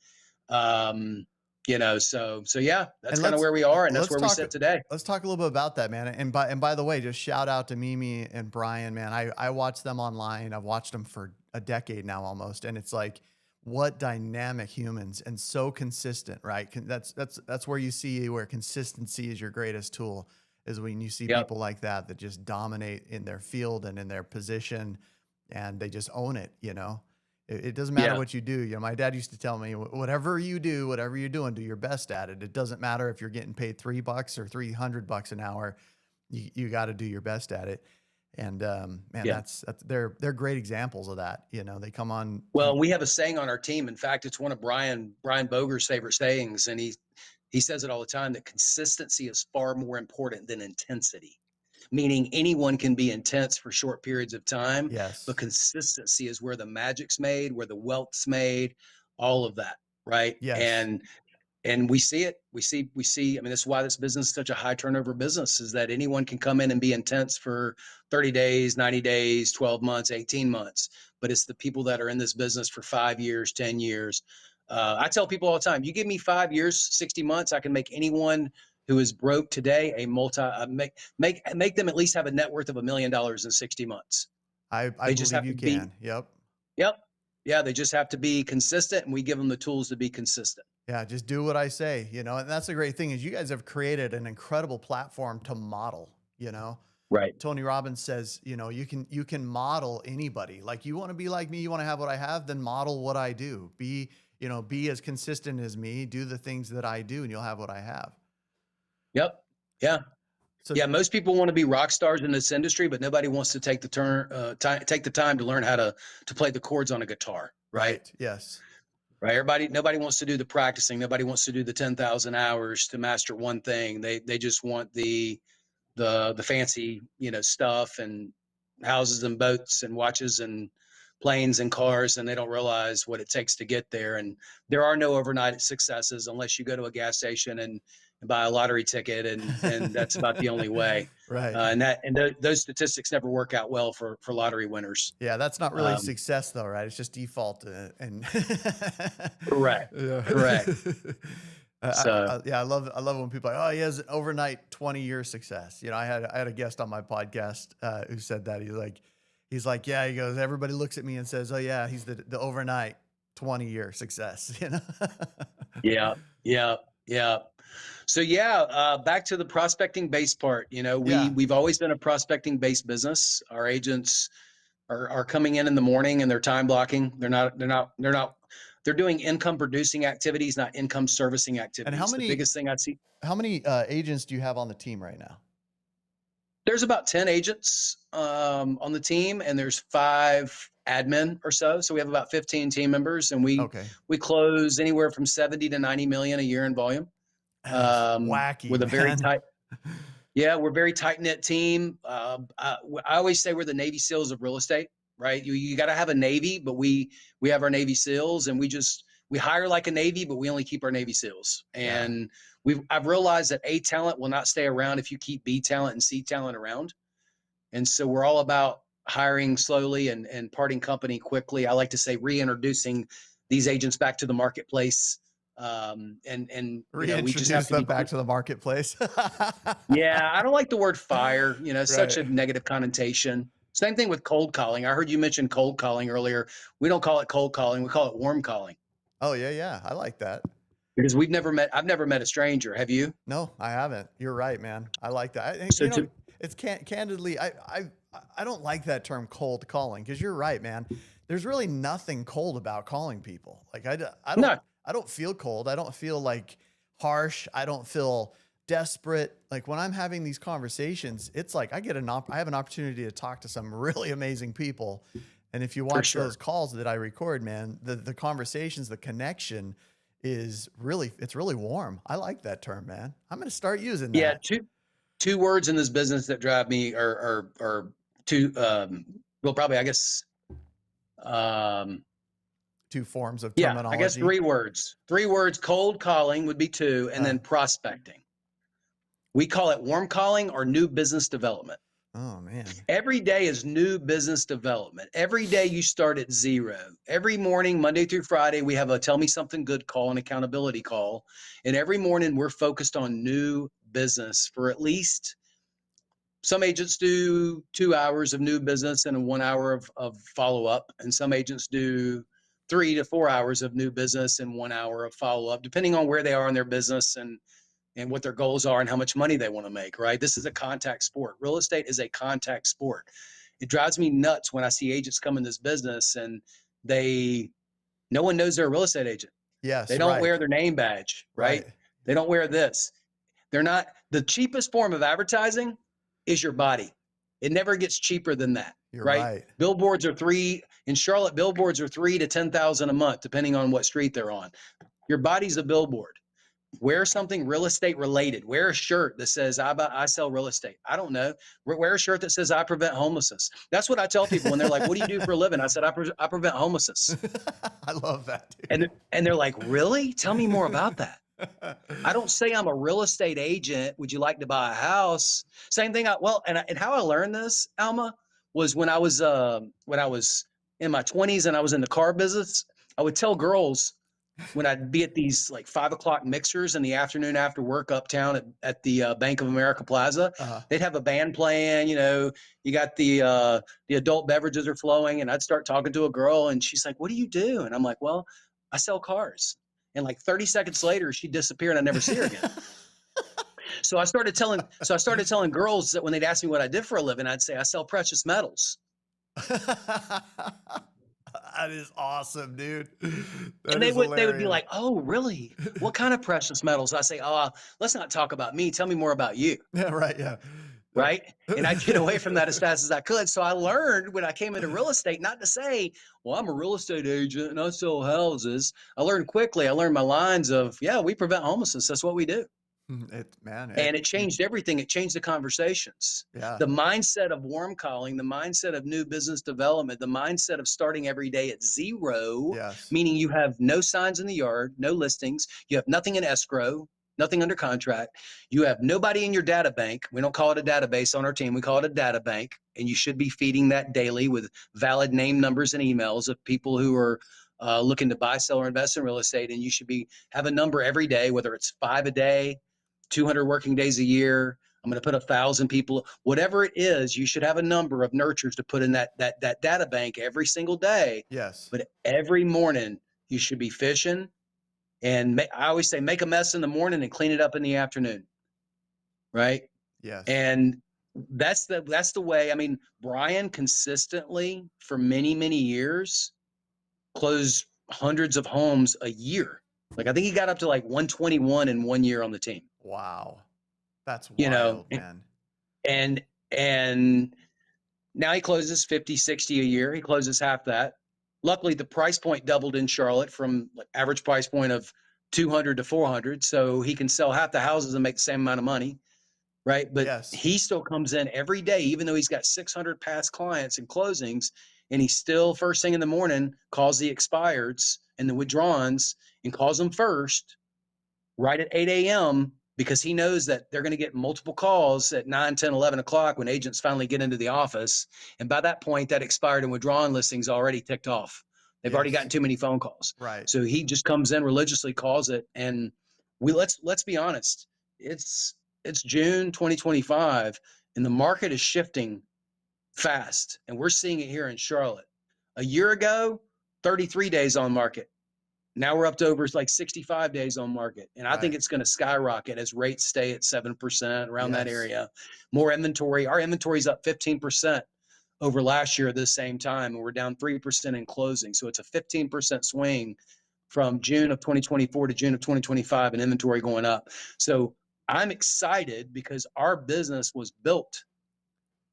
So yeah, that's kind of where we are, and that's where we sit today.
Let's talk a little bit about that, man. And by the way, just shout out to Mimi and Brian, man. I watch them online. I've watched them for a decade now almost, and it's like, what dynamic humans, and so consistent, right? That's where you see where consistency is your greatest tool, is when you see people like that just dominate in their field and in their position, and they just own it. It doesn't matter what you do. My dad used to tell me, whatever you do, whatever you're doing, do your best at it. It doesn't matter if you're getting paid $3 or $300 an hour. You got to do your best at it. And man,
Yeah.
they're great examples of that. You know, they come on.
Well, we have a saying on our team. In fact, it's one of Brian Boger's favorite sayings, and he says it all the time, that consistency is far more important than intensity. Meaning anyone can be intense for short periods of time, but
Yes.
consistency is where the magic's made, where the wealth's made, all of that, right?
Yes.
And we see it. We see. I mean, that's why this business is such a high turnover business, is that anyone can come in and be intense for 30 days, 90 days, 12 months, 18 months. But it's the people that are in this business for 5 years, 10 years. I tell people all the time, you give me 5 years, 60 months, I can make anyone who is broke today make them at least have a net worth of $1 million in 60 months.
I
They just
believe
have
you
to be,
can. Yep.
yep. Yeah, they just have to be consistent, and we give them the tools to be consistent.
Yeah, just do what I say, you know. And that's the great thing is you guys have created an incredible platform to model, you know.
Right.
Tony Robbins says, you know, you can model anybody. Like, you want to be like me, you want to have what I have, then model what I do. Be as consistent as me, do the things that I do, and you'll have what I have.
Yep. Yeah.
So
Yeah, most people want to be rock stars in this industry, but nobody wants to take the time to learn how to play the chords on a guitar, right?
Yes.
Right. Nobody wants to do the practicing. Nobody wants to do the 10,000 hours to master one thing. They just want the fancy, stuff, and houses and boats and watches and planes and cars, and they don't realize what it takes to get there. And there are no overnight successes unless you go to a gas station and buy a lottery ticket, and that's about the only way.
Right.
Those statistics never work out well for lottery winners.
Yeah, that's not really success though, right? It's just default and
Correct.
Yeah.
Correct.
I love when people are like, oh, he has an overnight 20-year success. You know, I had a guest on my podcast who said that. He's like, yeah, he goes, everybody looks at me and says, oh yeah, he's the overnight 20-year success, you know?
Yeah. So back to the prospecting based part. We've always been a prospecting based business. Our agents are coming in the morning, and they're time blocking. They're doing income producing activities, not income servicing activities.
And
the biggest thing I see.
How many agents do you have on the team right now?
There's about 10 agents on the team, and there's 5 admin or so. So we have about 15 team members, and we close anywhere from 70 to 90 million a year in volume.
Wacky,
with a very tight. Yeah, we're a very tight knit team. I always say we're the Navy SEALs of real estate, right? You got to have a Navy, but we have our Navy SEALs, and we hire like a Navy, but we only keep our Navy SEALs. And I've realized that A talent will not stay around if you keep B talent and C talent around. And so we're all about hiring slowly and parting company quickly. I like to say reintroducing these agents back to the marketplace.
We just have to them back to the marketplace.
Yeah, I don't like the word fire. Such a negative connotation. Same thing with cold calling. I heard you mention cold calling earlier. We don't call it cold calling. We call it warm calling.
Oh yeah, I like that.
Because I've never met a stranger. Have you?
No, I haven't. You're right, man. I like that. I think it's candidly, I don't like that term cold calling, because you're right, man. There's really nothing cold about calling people. Like I don't feel cold. I don't feel like harsh. I don't feel desperate. Like when I'm having these conversations, it's like I have an opportunity to talk to some really amazing people. And if you watch those calls that I record, man, the conversations, the connection it's really warm. I like that term, man. I'm going to start using that.
Yeah. Two words in this business that drive me are two, probably, I guess,
2 forms of terminology.
I guess 3 words. 3 words. Cold calling would be 2, and then prospecting. We call it warm calling or new business development.
Oh man.
Every day is new business development. Every day you start at 0. Every morning, Monday through Friday, we have a tell me something good call, an accountability call. And every morning we're focused on new business for at least, some agents do 2 hours of new business and 1 hour of follow-up. And some agents do 3 to 4 hours of new business and 1 hour of follow-up, depending on where they are in their business and what their goals are and how much money they want to make, right? This is a contact sport. Real estate is a contact sport. It drives me nuts when I see agents come in this business and no one knows they're a real estate agent.
Yes.
They don't wear their name badge, right? They don't wear this. The cheapest form of advertising is your body. It never gets cheaper than that.
You're
right?
right.
Billboards are in Charlotte, billboards are $3,000 to $10,000 a month, depending on what street they're on. Your body's a billboard. Wear something real estate related. Wear a shirt that says I sell real estate. I don't know. Wear a shirt that says I prevent homelessness. That's what I tell people when they're like, "What do you do for a living?" I said, I prevent homelessness.
I love that, dude.
And they're like, "Really? Tell me more about that." I don't say I'm a real estate agent. Would you like to buy a house? Same thing. And how I learned this, Alma, was when I was in my 20s and I was in the car business. I would tell girls when I'd be at these like 5 o'clock mixers in the afternoon after work uptown at the Bank of America Plaza, they'd have a band playing, you got the adult beverages are flowing, and I'd start talking to a girl and she's like, "What do you do?" And I'm like, "Well, I sell cars." And like 30 seconds later, she disappeared and I never see her again. So I started telling girls that when they'd ask me what I did for a living, I'd say I sell precious metals.
That is awesome, dude.
And they would be like, "Oh, really? What kind of precious metals?" I say, "Oh, let's not talk about me. Tell me more about you."
Yeah, right. Yeah.
Right. And I'd get away from that as fast as I could. So I learned when I came into real estate not to say, "Well, I'm a real estate agent and I sell houses." I learned quickly. I learned my lines of, "Yeah, we prevent homelessness. That's what we do." And it changed everything. It changed the conversations.
Yeah.
The mindset of warm calling, the mindset of new business development, the mindset of starting every day at zero,
Yes.
meaning you have no signs in the yard, no listings, you have nothing in escrow, nothing under contract, you have nobody in your data bank. We don't call it a database on our team. We call it a data bank. And you should be feeding that daily with valid name, numbers, and emails of people who are looking to buy, sell, or invest in real estate. And you should have a number every day, whether it's 5 a day, 200 working days a year. I'm going to put 1,000 people, whatever it is, you should have a number of nurtures to put in that data bank every single day.
Yes.
But every morning you should be fishing. And I always say, make a mess in the morning and clean it up in the afternoon. Right.
Yes.
And that's the way. I mean, Brian consistently for many, many years closed hundreds of homes a year. Like I think he got up to like 121 in 1 year on the team.
Wow. That's wild, man.
And now he closes 50, 60 a year. He closes half that. Luckily, the price point doubled in Charlotte from like average price point of 200 to 400. So he can sell half the houses and make the same amount of money. Right. But he still comes in every day, even though he's got 600 past clients and closings. And he still first thing in the morning calls the expireds and the withdrawns and calls them first right at 8 a.m. because he knows that they're going to get multiple calls at 9, 10, 11 o'clock when agents finally get into the office. And by that point, that expired and withdrawn listing's already ticked off. They've already gotten too many phone calls.
Right.
So he just comes in religiously, calls it. And let's be honest. It's June 2025 and the market is shifting fast. And we're seeing it here in Charlotte. A year ago, 33 days on market. Now we're up to over like 65 days on market. And I think it's going to skyrocket as rates stay at 7% around that area. More inventory. Our inventory is up 15% over last year at the same time. And we're down 3% in closing. So it's a 15% swing from June of 2024 to June of 2025 and inventory going up. So I'm excited because our business was built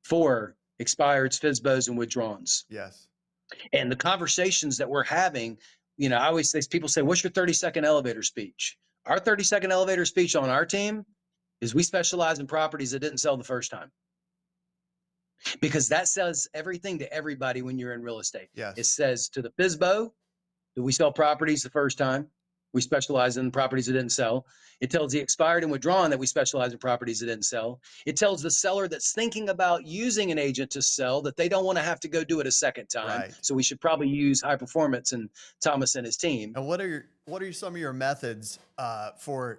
for expireds, FSBOs, and withdrawns.
Yes.
And the conversations that we're having, I always say, people say, "What's your 30-second elevator speech?" Our 30-second elevator speech on our team is we specialize in properties that didn't sell the first time. Because that says everything to everybody when you're in real estate.
Yes.
It says to the FSBO that we sell properties the first time. We specialize in properties that didn't sell. It tells the expired and withdrawn that we specialize in properties that didn't sell. It tells the seller that's thinking about using an agent to sell that they don't want to have to go do it a second time.
Right.
So we should probably use High Performance and Thomas and his team.
And what are some of your methods for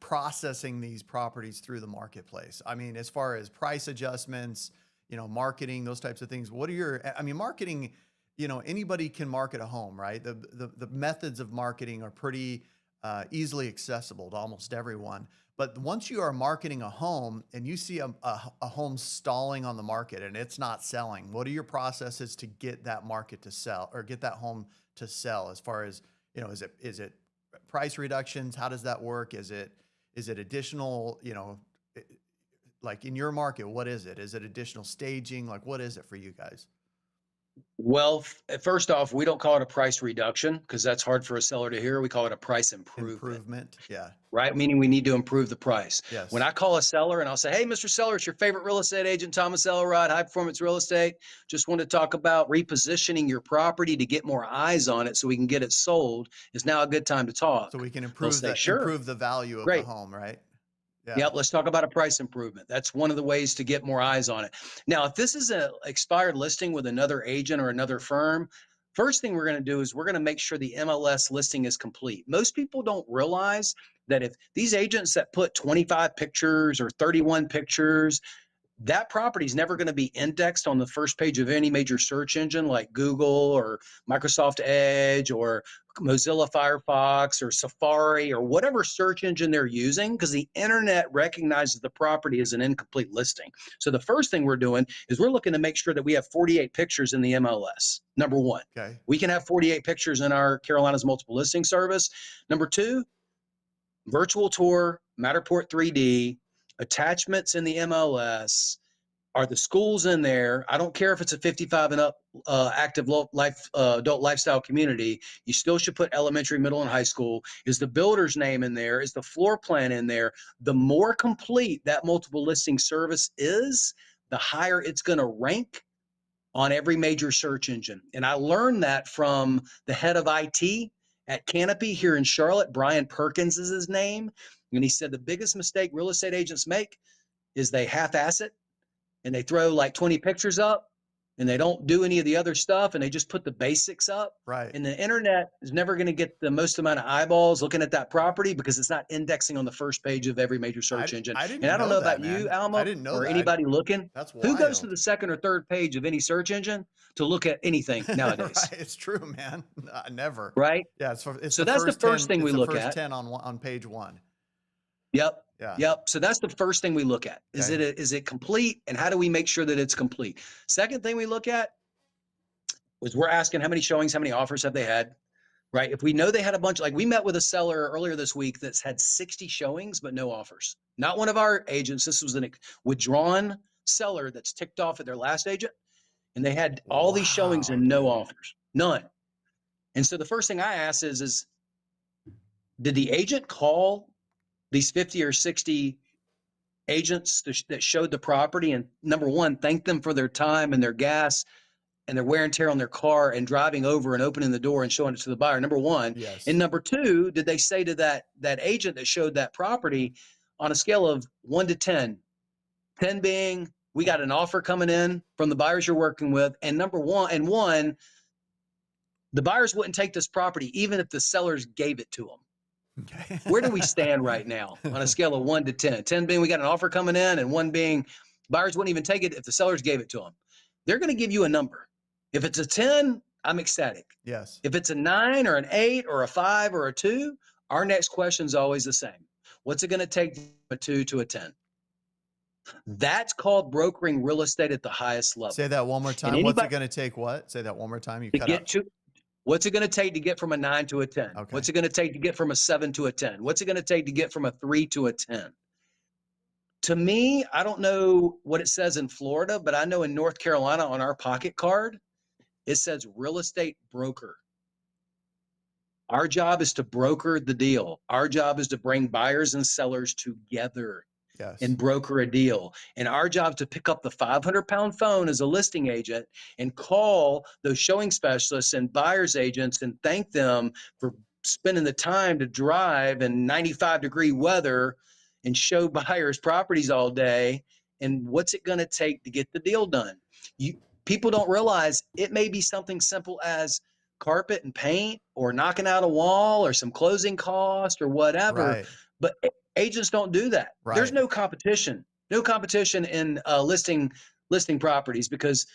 processing these properties through the marketplace? I mean, as far as price adjustments, marketing, those types of things. Marketing, anybody can market a home, right? The methods of marketing are pretty easily accessible to almost everyone. But once you are marketing a home and you see a home stalling on the market and it's not selling, what are your processes to get that market to sell or get that home to sell? As far as, is it price reductions? How does that work? Is it additional, like in your market, what is it? Is it additional staging? Like, what is it for you guys?
Well, first off, we don't call it a price reduction because that's hard for a seller to hear. We call it a price improvement.
Yeah.
Right? Meaning we need to improve the price.
Yes.
When I call a seller and I'll say, hey, Mr. Seller, it's your favorite real estate agent, Thomas Elrod, High Performance Real Estate. Just want to talk about repositioning your property to get more eyes on it so we can get it sold. Is now a good time to talk?
So we can
They'll say,
improve the value of the
great.
home, right?
Yeah. Yep. Let's talk about a price improvement. That's one of the ways to get more eyes on it. Now, if this is an expired listing with another agent or another firm, first thing we're going to do is we're going to make sure the MLS listing is complete. Most people don't realize that if these agents that put 25 pictures or 31 pictures, that property is never going to be indexed on the first page of any major search engine like Google or Microsoft Edge or Mozilla Firefox or Safari or whatever search engine they're using, because the internet recognizes the property as an incomplete listing. So the first thing we're doing is we're looking to make sure that we have 48 pictures in the MLS. Number one,
okay.
We can have 48 pictures in our Carolina's multiple listing service. Number two, virtual tour, Matterport 3D, attachments in the MLS. Are the schools in there? I don't care if it's a 55 and up active adult lifestyle community. You still should put elementary, middle, and high school. Is the builder's name in there? Is the floor plan in there? The more complete that multiple listing service is, the higher it's going to rank on every major search engine. And I learned that from the head of IT at Canopy here in Charlotte. Brian Perkins is his name. And he said the biggest mistake real estate agents make is they half-ass it and they throw like 20 pictures up and they don't do any of the other stuff and they just put the basics up.
Right.
And the internet is never going to get the most amount of eyeballs looking at that property because it's not indexing on the first page of every major search engine.
I didn't
and I don't know
that,
about
man.
you, Alma,
I didn't know
or
that.
anybody looking.
That's wild.
Who goes to the second or third page of any search engine to look at anything nowadays?
Right. It's true, man. Never.
Right.
Yeah. It's
so that's the first thing we look at.
10 on page 1.
Yep.
Yeah.
Yep. So that's the first thing we look at. Is it complete? And how do we make sure that it's complete? Second thing we look at was we're asking how many showings, how many offers have they had, right? If we know they had a bunch, like we met with a seller earlier this week that's had 60 showings, but no offers. Not one of our agents. This was a withdrawn seller that's ticked off at their last agent. And they had all these showings and no offers, none. And so the first thing I asked is did the agent call these 50 or 60 agents that showed the property and, number one, thank them for their time and their gas and their wear and tear on their car and driving over and opening the door and showing it to the buyer, number one.
Yes.
And number two, did they say to that agent that showed that property on a scale of 1 to 10, 10 being we got an offer coming in from the buyers you're working with, and one, the buyers wouldn't take this property even if the sellers gave it to them.
Okay.
Where do we stand right now on a scale of 1 to 10? 10 being we got an offer coming in, and 1 being buyers wouldn't even take it if the sellers gave it to them. They're going to give you a number. If it's a 10, I'm ecstatic.
Yes.
If it's a 9 or an 8 or a 5 or a 2, our next question is always the same. What's it going to take from a 2 to a 10? That's called brokering real estate at the highest level.
Say that one more time. What's it going to take? What? Say that one more time. You cut out.
What's it going to take to get from a 9 to a 10?
Okay.
What's it going to take to get from a 7 to a 10? What's it going to take to get from a 3 to a 10? To me, I don't know what it says in Florida, but I know in North Carolina on our pocket card, it says real estate broker. Our job is to broker the deal. Our job is to bring buyers and sellers together.
Yes.
And broker a deal. And our job is to pick up the 500-pound phone as a listing agent and call those showing specialists and buyer's agents and thank them for spending the time to drive in 95-degree weather and show buyers properties all day. And what's it going to take to get the deal done? People don't realize it may be something simple as carpet and paint or knocking out a wall or some closing cost or whatever.
Right.
But agents don't do that.
Right.
There's no competition in listing properties because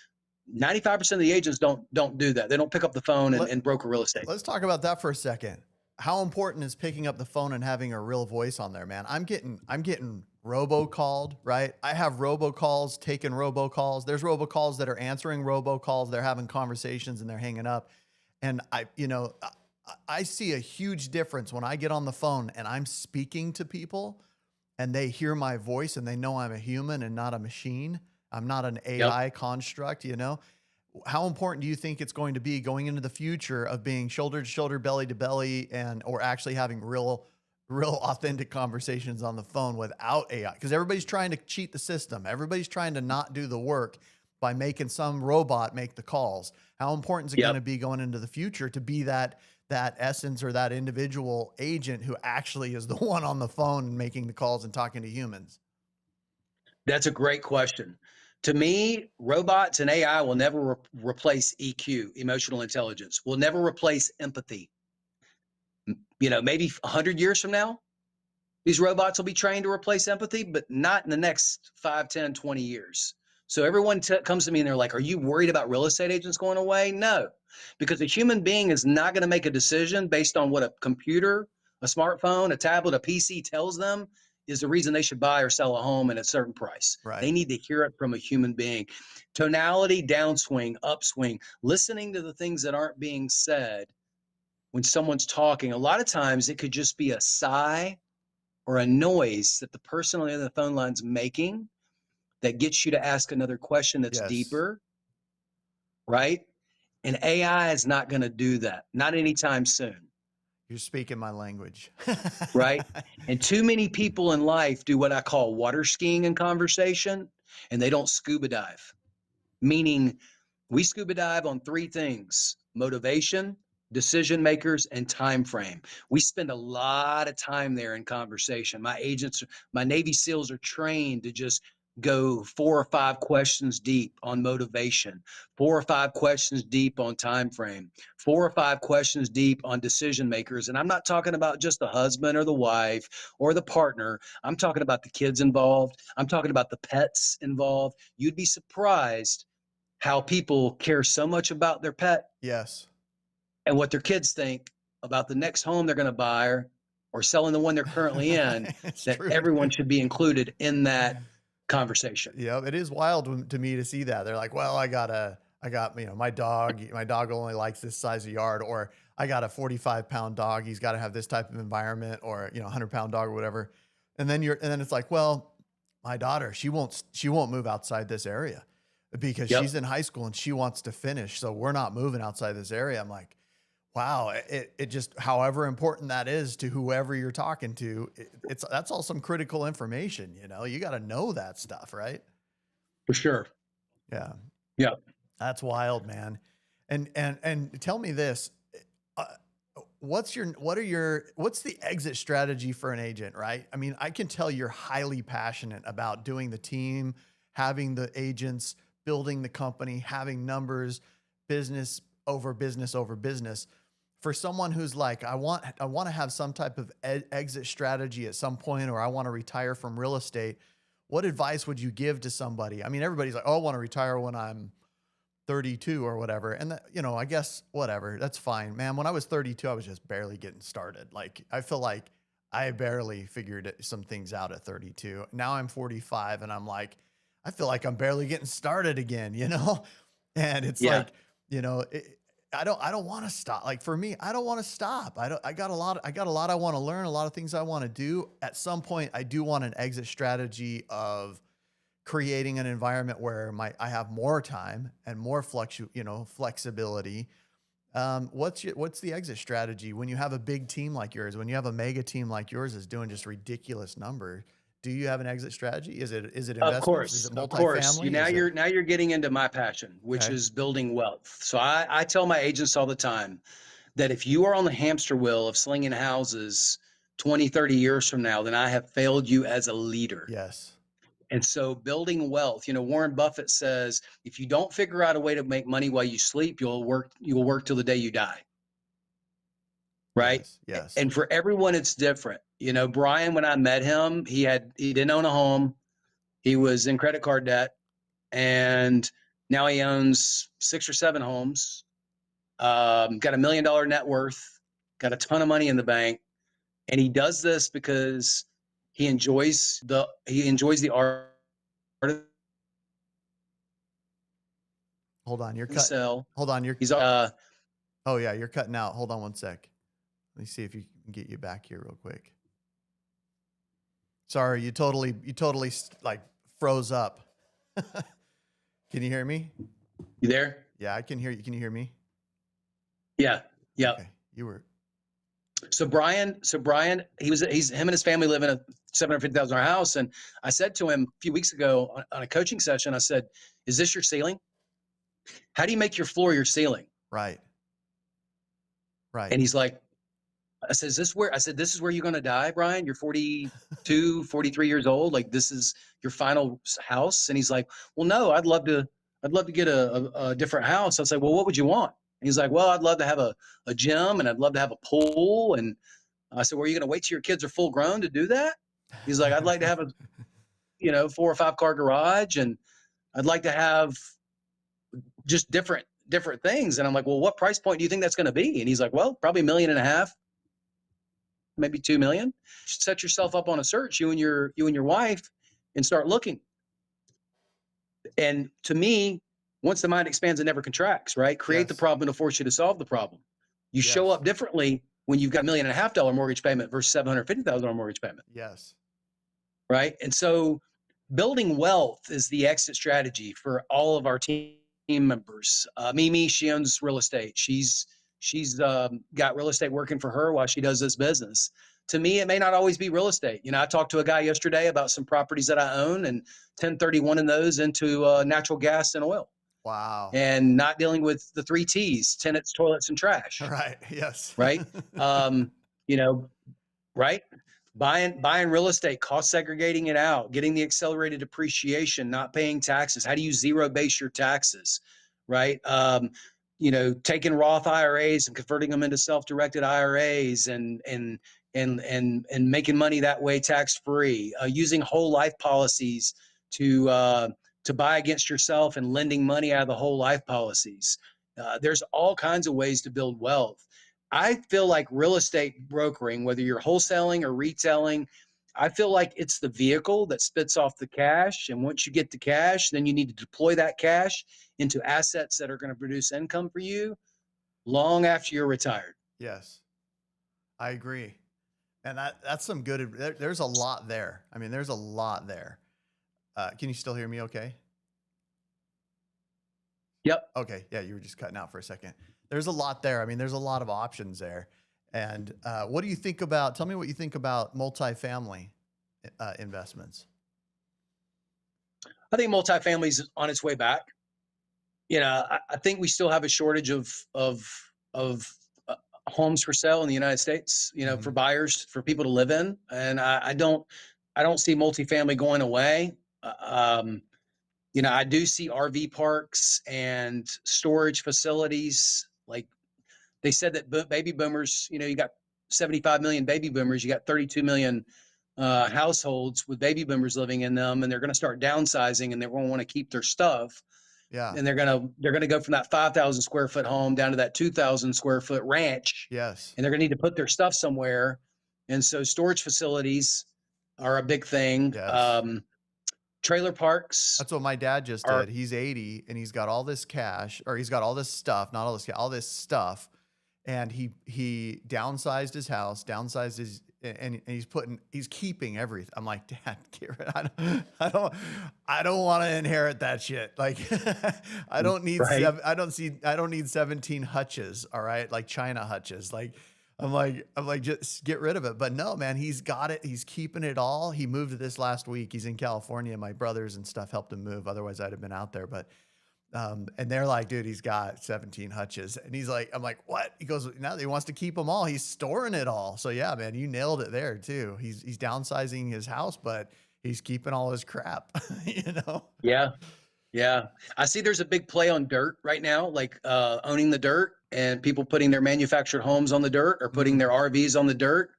95% of the agents don't do that. They don't pick up the phone and broker real estate.
Let's talk about that for a second. How important is picking up the phone and having a real voice on there, man? I'm getting robocalled, right? I have robocalls, taking robocalls. There's robocalls that are answering robocalls. They're having conversations and they're hanging up. And I see a huge difference when I get on the phone and I'm speaking to people and they hear my voice and they know I'm a human and not a machine. I'm not an
Yep.
AI construct, how important do you think it's going to be going into the future of being shoulder to shoulder, belly to belly, or actually having real authentic conversations on the phone without AI? Because everybody's trying to cheat the system. Everybody's trying to not do the work by making some robot make the calls. How important is it going to be going into the future to be that essence or that individual agent who actually is the one on the phone and making the calls and talking to humans?
That's a great question. To me, robots and AI will never replace EQ, emotional intelligence. Will never replace empathy. Maybe 100 years from now, these robots will be trained to replace empathy, but not in the next 5, 10, 20 years. So everyone comes to me and they're like, are you worried about real estate agents going away? No, because a human being is not going to make a decision based on what a computer, a smartphone, a tablet, a PC tells them is the reason they should buy or sell a home at a certain price.
Right.
They need to hear it from a human being. Tonality, downswing, upswing, listening to the things that aren't being said when someone's talking. A lot of times it could just be a sigh or a noise that the person on the other phone line's making that gets you to ask another question that's deeper, right? And AI is not going to do that, not anytime soon.
You're speaking my language.
Right? And too many people in life do what I call water skiing in conversation, and they don't scuba dive, meaning we scuba dive on 3 things: motivation, decision makers, and time frame. We spend a lot of time there in conversation. My Navy SEALs are trained to just go 4 or 5 questions deep on motivation, 4 or 5 questions deep on time frame, 4 or 5 questions deep on decision makers. And I'm not talking about just the husband or the wife or the partner. I'm talking about the kids involved. I'm talking about the pets involved. You'd be surprised how people care so much about their pet.
Yes.
And what their kids think about the next home they're going to buy or selling the one they're currently in, that
true,
everyone should be included in that conversation.
Yeah, it is wild to me to see that. They're like, well, I got my dog only likes this size of yard, or I got a 45-pound dog. He's got to have this type of environment, or, 100-pound dog or whatever. And then it's like, well, my daughter, she won't move outside this area because she's in high school and she wants to finish. So we're not moving outside this area. I'm like, wow, it just, however important that is to whoever you're talking to, that's all some critical information. You got to know that stuff, right?
For sure.
Yeah.
Yeah.
That's wild, man. And tell me this, what's the exit strategy for an agent, right? I mean, I can tell you're highly passionate about doing the team, having the agents, building the company, having numbers, business over business over business. For someone who's like, I want to have some type of exit strategy at some point, or I want to retire from real estate, what advice would you give to somebody? I mean, everybody's like, oh, I want to retire when I'm 32 or whatever. And that, I guess whatever, that's fine, man. When I was 32, I was just barely getting started. Like, I feel like I barely figured some things out at 32. Now I'm 45 and I'm like, I feel like I'm barely getting started again, and it's like, I don't want to stop. Like, for me, I don't want to stop. I got a lot I want to learn, a lot of things I want to do. At some point, I do want an exit strategy of creating an environment where I have more time and more flexibility. What's the exit strategy when you have a big team like yours, when you have a mega team like yours is doing just ridiculous numbers? Do you have an exit strategy? Is it investments?
Of course,
Is it
of course.
multifamily?
Now you're getting into my passion, which is building wealth. So I tell my agents all the time that if you are on the hamster wheel of slinging houses 20, 30 years from now, then I have failed you as a leader.
Yes.
And so building wealth, Warren Buffett says, if you don't figure out a way to make money while you sleep, you will work till the day you die. Right.
Yes.
And for everyone, it's different. Brian, when I met him, he didn't own a home. He was in credit card debt, and now he owns 6 or 7 homes. Got $1 million net worth, got a ton of money in the bank. And he does this because he enjoys the art of
Hold on, you're
sell.
Hold on,
He's
oh yeah, you're cutting out. Hold on one sec. Let me see if you can get you back here real quick. Sorry, you totally like froze up. Can you hear me?
You there?
Yeah, I can hear you. Can you hear me?
Yeah. Yeah.
Okay, you were.
So Brian, he's him and his family live in a $750,000 house. And I said to him a few weeks ago on a coaching session, I said, "Is this your ceiling? How do you make your floor your ceiling?"
Right. Right.
And he's like, I said, "This is where you're going to die, Brian? You're 42, 43 years old. Like, this is your final house?" And he's like, "Well, no, I'd love to get a different house." I was like, "Well, what would you want?" And he's like, "Well, I'd love to have a gym, and I'd love to have a pool." And I said, "Well, are you going to wait till your kids are full grown to do that?" He's like, "I'd like to have a, 4 or 5 car garage, and I'd like to have just different things." And I'm like, "Well, what price point do you think that's going to be?" And he's like, "Well, probably $1.5 million, maybe 2 million. Set yourself up on a search, you and your wife, and start looking." And to me, once the mind expands, it never contracts, right? Create the
Yes.
problem to force you to solve the problem. You show
Yes.
up differently when you've got $1.5 million mortgage payment versus $750,000 mortgage payment,
Yes.
right? And so building wealth is the exit strategy for all of our team members. Mimi, she owns real estate. She's got real estate working for her while she does this business. To me, it may not always be real estate. I talked to a guy yesterday about some properties that I own and 1031 in those into natural gas and oil,
Wow.
and not dealing with the 3 T's: tenants, toilets, and trash.
Right. Yes.
Right. Right. Buying real estate, cost segregating it out, getting the accelerated depreciation, not paying taxes. How do you zero base your taxes? Right. Taking Roth IRAs and converting them into self-directed IRAs and making money that way tax free. Using whole life policies to buy against yourself and lending money out of the whole life policies. There's all kinds of ways to build wealth. I feel like real estate brokering, whether you're wholesaling or retailing, I feel like it's the vehicle that spits off the cash. And once you get the cash, then you need to deploy that cash into assets that are going to produce income for you long after you're retired.
Yes. I agree. And that's some good. There's a lot there. I mean, there's a lot there. Can you still hear me okay?
Yep.
Okay. Yeah, you were just cutting out for a second. There's a lot there. I mean, there's a lot of options there. And what do you think about, tell me what you think about multifamily investments.
I think multifamily is on its way back. I think we still have a shortage of homes for sale in the United States, for buyers, for people to live in. And I don't see multifamily going away. I do see RV parks and storage facilities. Like they said that baby boomers, you got 75 million baby boomers, you got 32 million households with baby boomers living in them, and they're going to start downsizing, and they're going to want to keep their stuff.
Yeah.
And they're going to go from that 5,000 square foot home down to that 2,000 square foot ranch.
Yes.
And they're going to need to put their stuff somewhere. And so storage facilities are a big thing.
Yes.
Trailer parks.
That's what my dad just did. He's 80 and he's got all this cash, or he's got all this stuff, not all this, all this stuff. And he downsized his house, downsized his, and he's keeping everything. I'm like, Dad, get rid. I don't want to inherit that shit. Like, I don't need,
Right.
I don't need 17 hutches. All right. Like China hutches. Like, I'm like, just get rid of it. But no, man, he's got it. He's keeping it all. He moved to this last week. He's in California. My brothers and stuff helped him move. Otherwise I'd have been out there. But, and they're like, dude, he's got 17 hutches. And he's like, I'm like, what? He goes, now he wants to keep them all. He's storing it all. So yeah, man, you nailed it there too. He's downsizing his house, but he's keeping all his crap,
Yeah. Yeah. I see there's a big play on dirt right now, like owning the dirt, and people putting their manufactured homes on the dirt or putting their RVs on the dirt.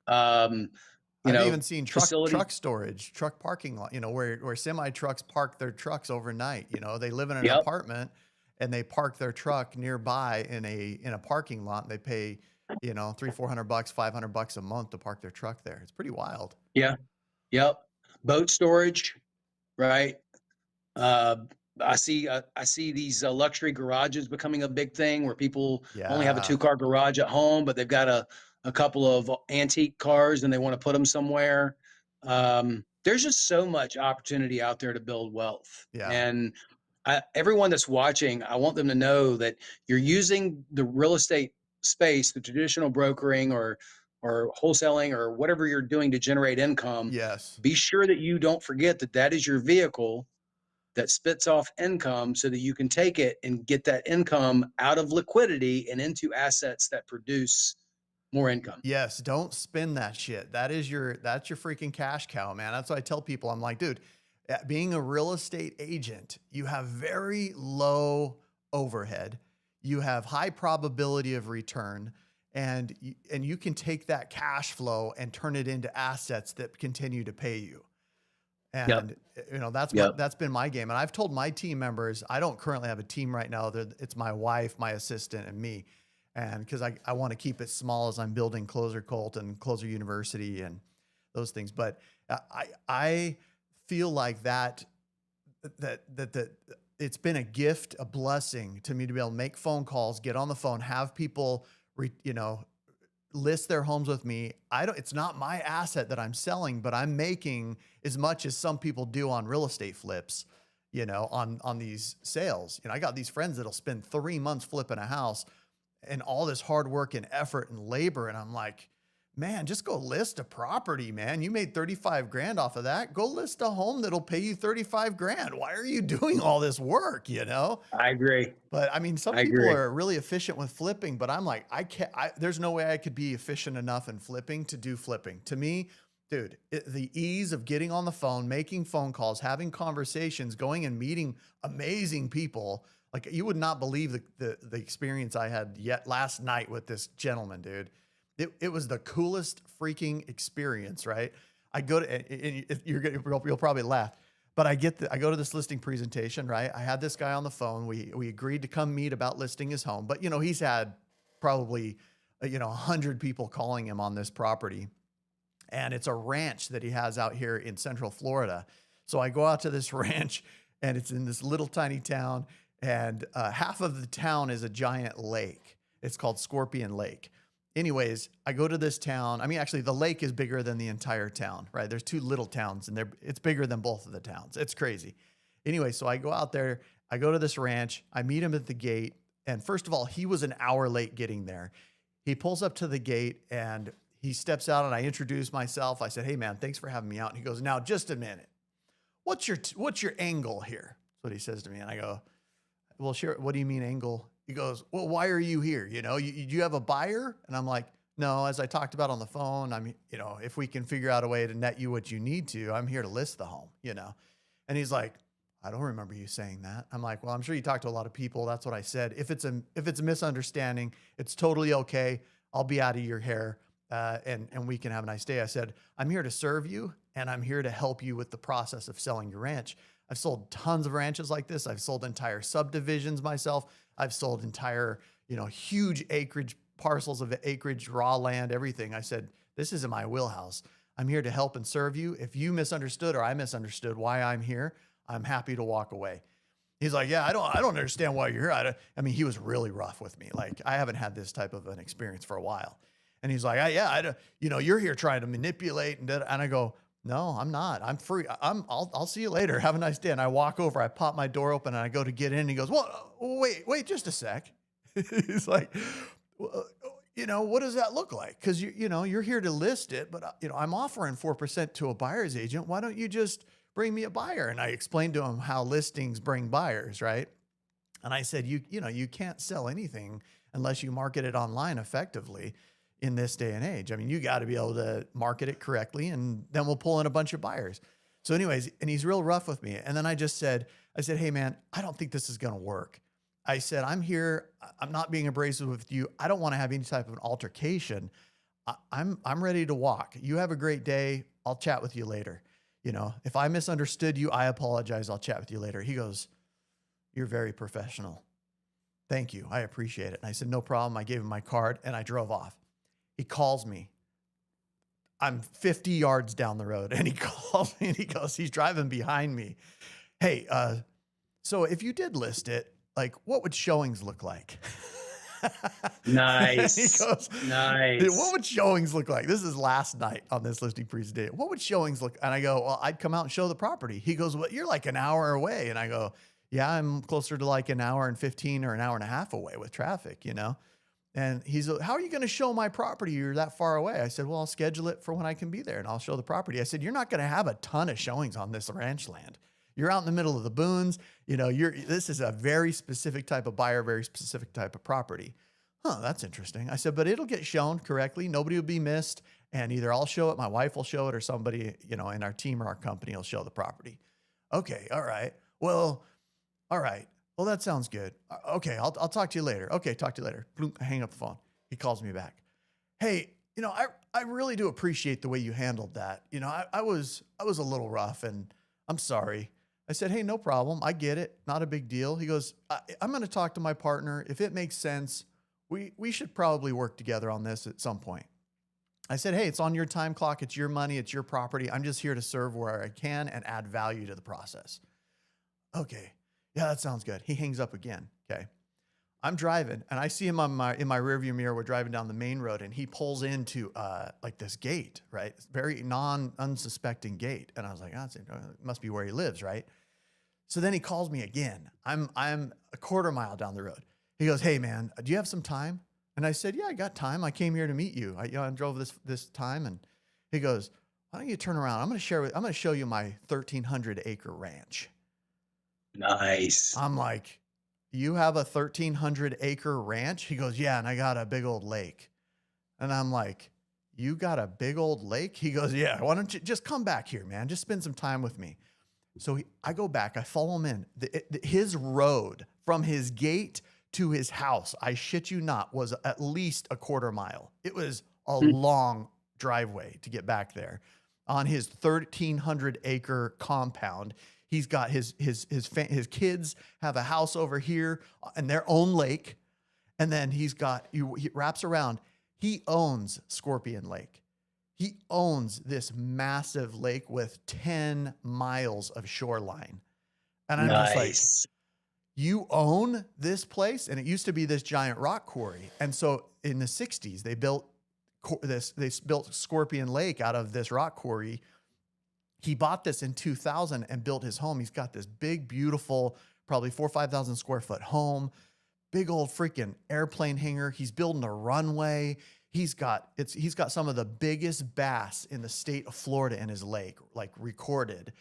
I've even seen truck storage, truck parking lot, where semi trucks park their trucks overnight. They live in an apartment and they park their truck nearby in a parking lot. And they pay, $300, $400, $500 a month to park their truck there. It's pretty wild.
Yeah. Yep. Boat storage. Right. I see these luxury garages becoming a big thing where people only have a 2-car garage at home, but they've got a couple of antique cars and they want to put them somewhere. There's just so much opportunity out there to build wealth.
Yeah.
And everyone that's watching, I want them to know that you're using the real estate space, the traditional brokering or wholesaling or whatever you're doing to generate income.
Yes.
Be sure that you don't forget that that is your vehicle that spits off income so that you can take it and get that income out of liquidity and into assets that produce more income.
Yes, don't spend that shit. That's your freaking cash cow, man. That's what I tell people. I'm like, dude, being a real estate agent, you have very low overhead. You have high probability of return, and you can take that cash flow and turn it into assets that continue to pay you. And that's been my game. And I've told my team members, I don't currently have a team right now. It's my wife, my assistant, and me. And because I want to keep it small as I'm building Closer Cult and Closer University and those things. But I feel like that it's been a gift, a blessing to me to be able to make phone calls, get on the phone, have people, list their homes with me. It's not my asset that I'm selling, but I'm making as much as some people do on real estate flips, on these sales. I got these friends that'll spend 3 months flipping a house and all this hard work and effort and labor. And I'm like, man, just go list a property, man. You made 35 grand off of that. Go list a home that'll pay you 35 grand. Why are you doing all this work?
I agree.
But I mean, some people are really efficient with flipping, but I'm like, there's no way I could be efficient enough in flipping to do flipping. To me, dude, the ease of getting on the phone, making phone calls, having conversations, going and meeting amazing people. Like, you would not believe the experience I had last night with this gentleman, dude. It was the coolest freaking experience, right? I go to, and you'll probably laugh, but I go to this listing presentation, right? I had this guy on the phone. We agreed to come meet about listing his home, but he's had probably 100 people calling him on this property, and it's a ranch that he has out here in Central Florida. So I go out to this ranch, and it's in this little tiny town. And half of the town is a giant lake. It's called Scorpion Lake. Anyways, I go to this town. I mean, actually, the lake is bigger than the entire town, right? There's 2 little towns, and it's bigger than both of the towns. It's crazy. Anyway, so I go out there. I go to this ranch. I meet him at the gate. And first of all, he was an hour late getting there. He pulls up to the gate, and he steps out, and I introduce myself. I said, hey, man, thanks for having me out. And he goes, now, just a minute. What's your angle here? That's what he says to me. And I go, well, sure. What do you mean angle? He goes, well, why are you here? You have a buyer? And I'm like, no, as I talked about on the phone, if we can figure out a way to net you what you need to, I'm here to list the home, And he's like, I don't remember you saying that. I'm like, well, I'm sure you talked to a lot of people. That's what I said. If it's a misunderstanding, it's totally okay. I'll be out of your hair. And we can have a nice day. I said, I'm here to serve you, and I'm here to help you with the process of selling your ranch. I've sold tons of ranches like this. I've sold entire subdivisions myself. I've sold entire, huge acreage, parcels of acreage, raw land, everything. I said, this isn't my wheelhouse. I'm here to help and serve you. If you misunderstood or I misunderstood why I'm here, I'm happy to walk away. He's like, yeah, I don't understand why you're here. He was really rough with me. Like, I haven't had this type of an experience for a while. And he's like, you're here trying to manipulate. And I go, no, I'm not. I'm free. I'll see you later. Have a nice day. And I walk over, I pop my door open, and I go to get in. And he goes, well, wait, just a sec. He's like, well, what does that look like? Because you're here to list it, but I'm offering 4% to a buyer's agent. Why don't you just bring me a buyer? And I explained to him how listings bring buyers, right? And I said, you can't sell anything unless you market it online effectively in this day and age. You got to be able to market it correctly, and then we'll pull in a bunch of buyers. So anyways, and he's real rough with me. And then I said, hey man, I don't think this is going to work. I said, I'm here. I'm not being abrasive with you. I don't want to have any type of an altercation. I'm ready to walk. You have a great day. I'll chat with you later. If I misunderstood you, I apologize. I'll chat with you later. He goes, you're very professional. Thank you. I appreciate it. And I said, no problem. I gave him my card and I drove off. He calls me. I'm 50 yards down the road, and he calls me and he goes, he's driving behind me. Hey, so if you did list it, like, what would showings look like? He
Nice.
goes, what
Nice.
would showings look like? This is last night on this listing presentation. What would showings look? And I go, well, I'd come out and show the property. He goes, well, you're like an hour away. And I go, yeah, I'm closer to like an hour and 15 or an hour and a half away with traffic, you know? And he's like, how are you going to show my property? You're that far away. I said, well, I'll schedule it for when I can be there and I'll show the property. I said, you're not going to have a ton of showings on this ranch land. You're out in the middle of the boons. You know, this is a very specific type of buyer, very specific type of property. Huh, that's interesting. I said, but it'll get shown correctly. Nobody will be missed. And either I'll show it, my wife will show it, or somebody, you know, in our team or our company will show the property. Okay. All right. Well, all right. Well, that sounds good. Okay. I'll talk to you later. Okay. Talk to you later. Bloom, I hang up the phone. He calls me back. Hey, you know, I really do appreciate the way you handled that. You know, I was a little rough and I'm sorry. I said, hey, no problem. I get it. Not a big deal. He goes, I'm going to talk to my partner. If it makes sense, we should probably work together on this at some point. I said, hey, it's on your time clock. It's your money. It's your property. I'm just here to serve where I can and add value to the process. Okay. Yeah, that sounds good. He hangs up again. Okay. I'm driving and I see him in my rearview mirror. We're driving down the main road and he pulls into like this gate, right? It's very unsuspecting gate. And I was like, oh, it must be where he lives, right? So then he calls me again. I'm a quarter mile down the road. He goes, hey man, do you have some time? And I said, yeah, I got time. I came here to meet you. I drove this time. And he goes, why don't you turn around? I'm going to show you my 1,300 acre ranch.
Nice.
I'm like, you have a 1,300 acre ranch? He goes, yeah. And I got a big old lake. And I'm like, you got a big old lake? He goes, yeah. Why don't you just come back here, man? Just spend some time with me. So I go back, I follow him in. His road from his gate to his house, I shit you not, was at least a quarter mile. It was a long driveway to get back there. On his 1,300 acre compound, he's got his kids have a house over here and their own lake. And then he wraps around. He owns Scorpion Lake. He owns this massive lake with 10 miles of shoreline. And I'm just like, you own this place? And it used to be this giant rock quarry. And so in the 60s, they built Scorpion Lake out of this rock quarry. He bought this in 2000 and built his home. He's got this big, beautiful, probably 4,000 or 5,000 square foot home, big old freaking airplane hangar. He's building a runway. He's got some of the biggest bass in the state of Florida in his lake, like recorded.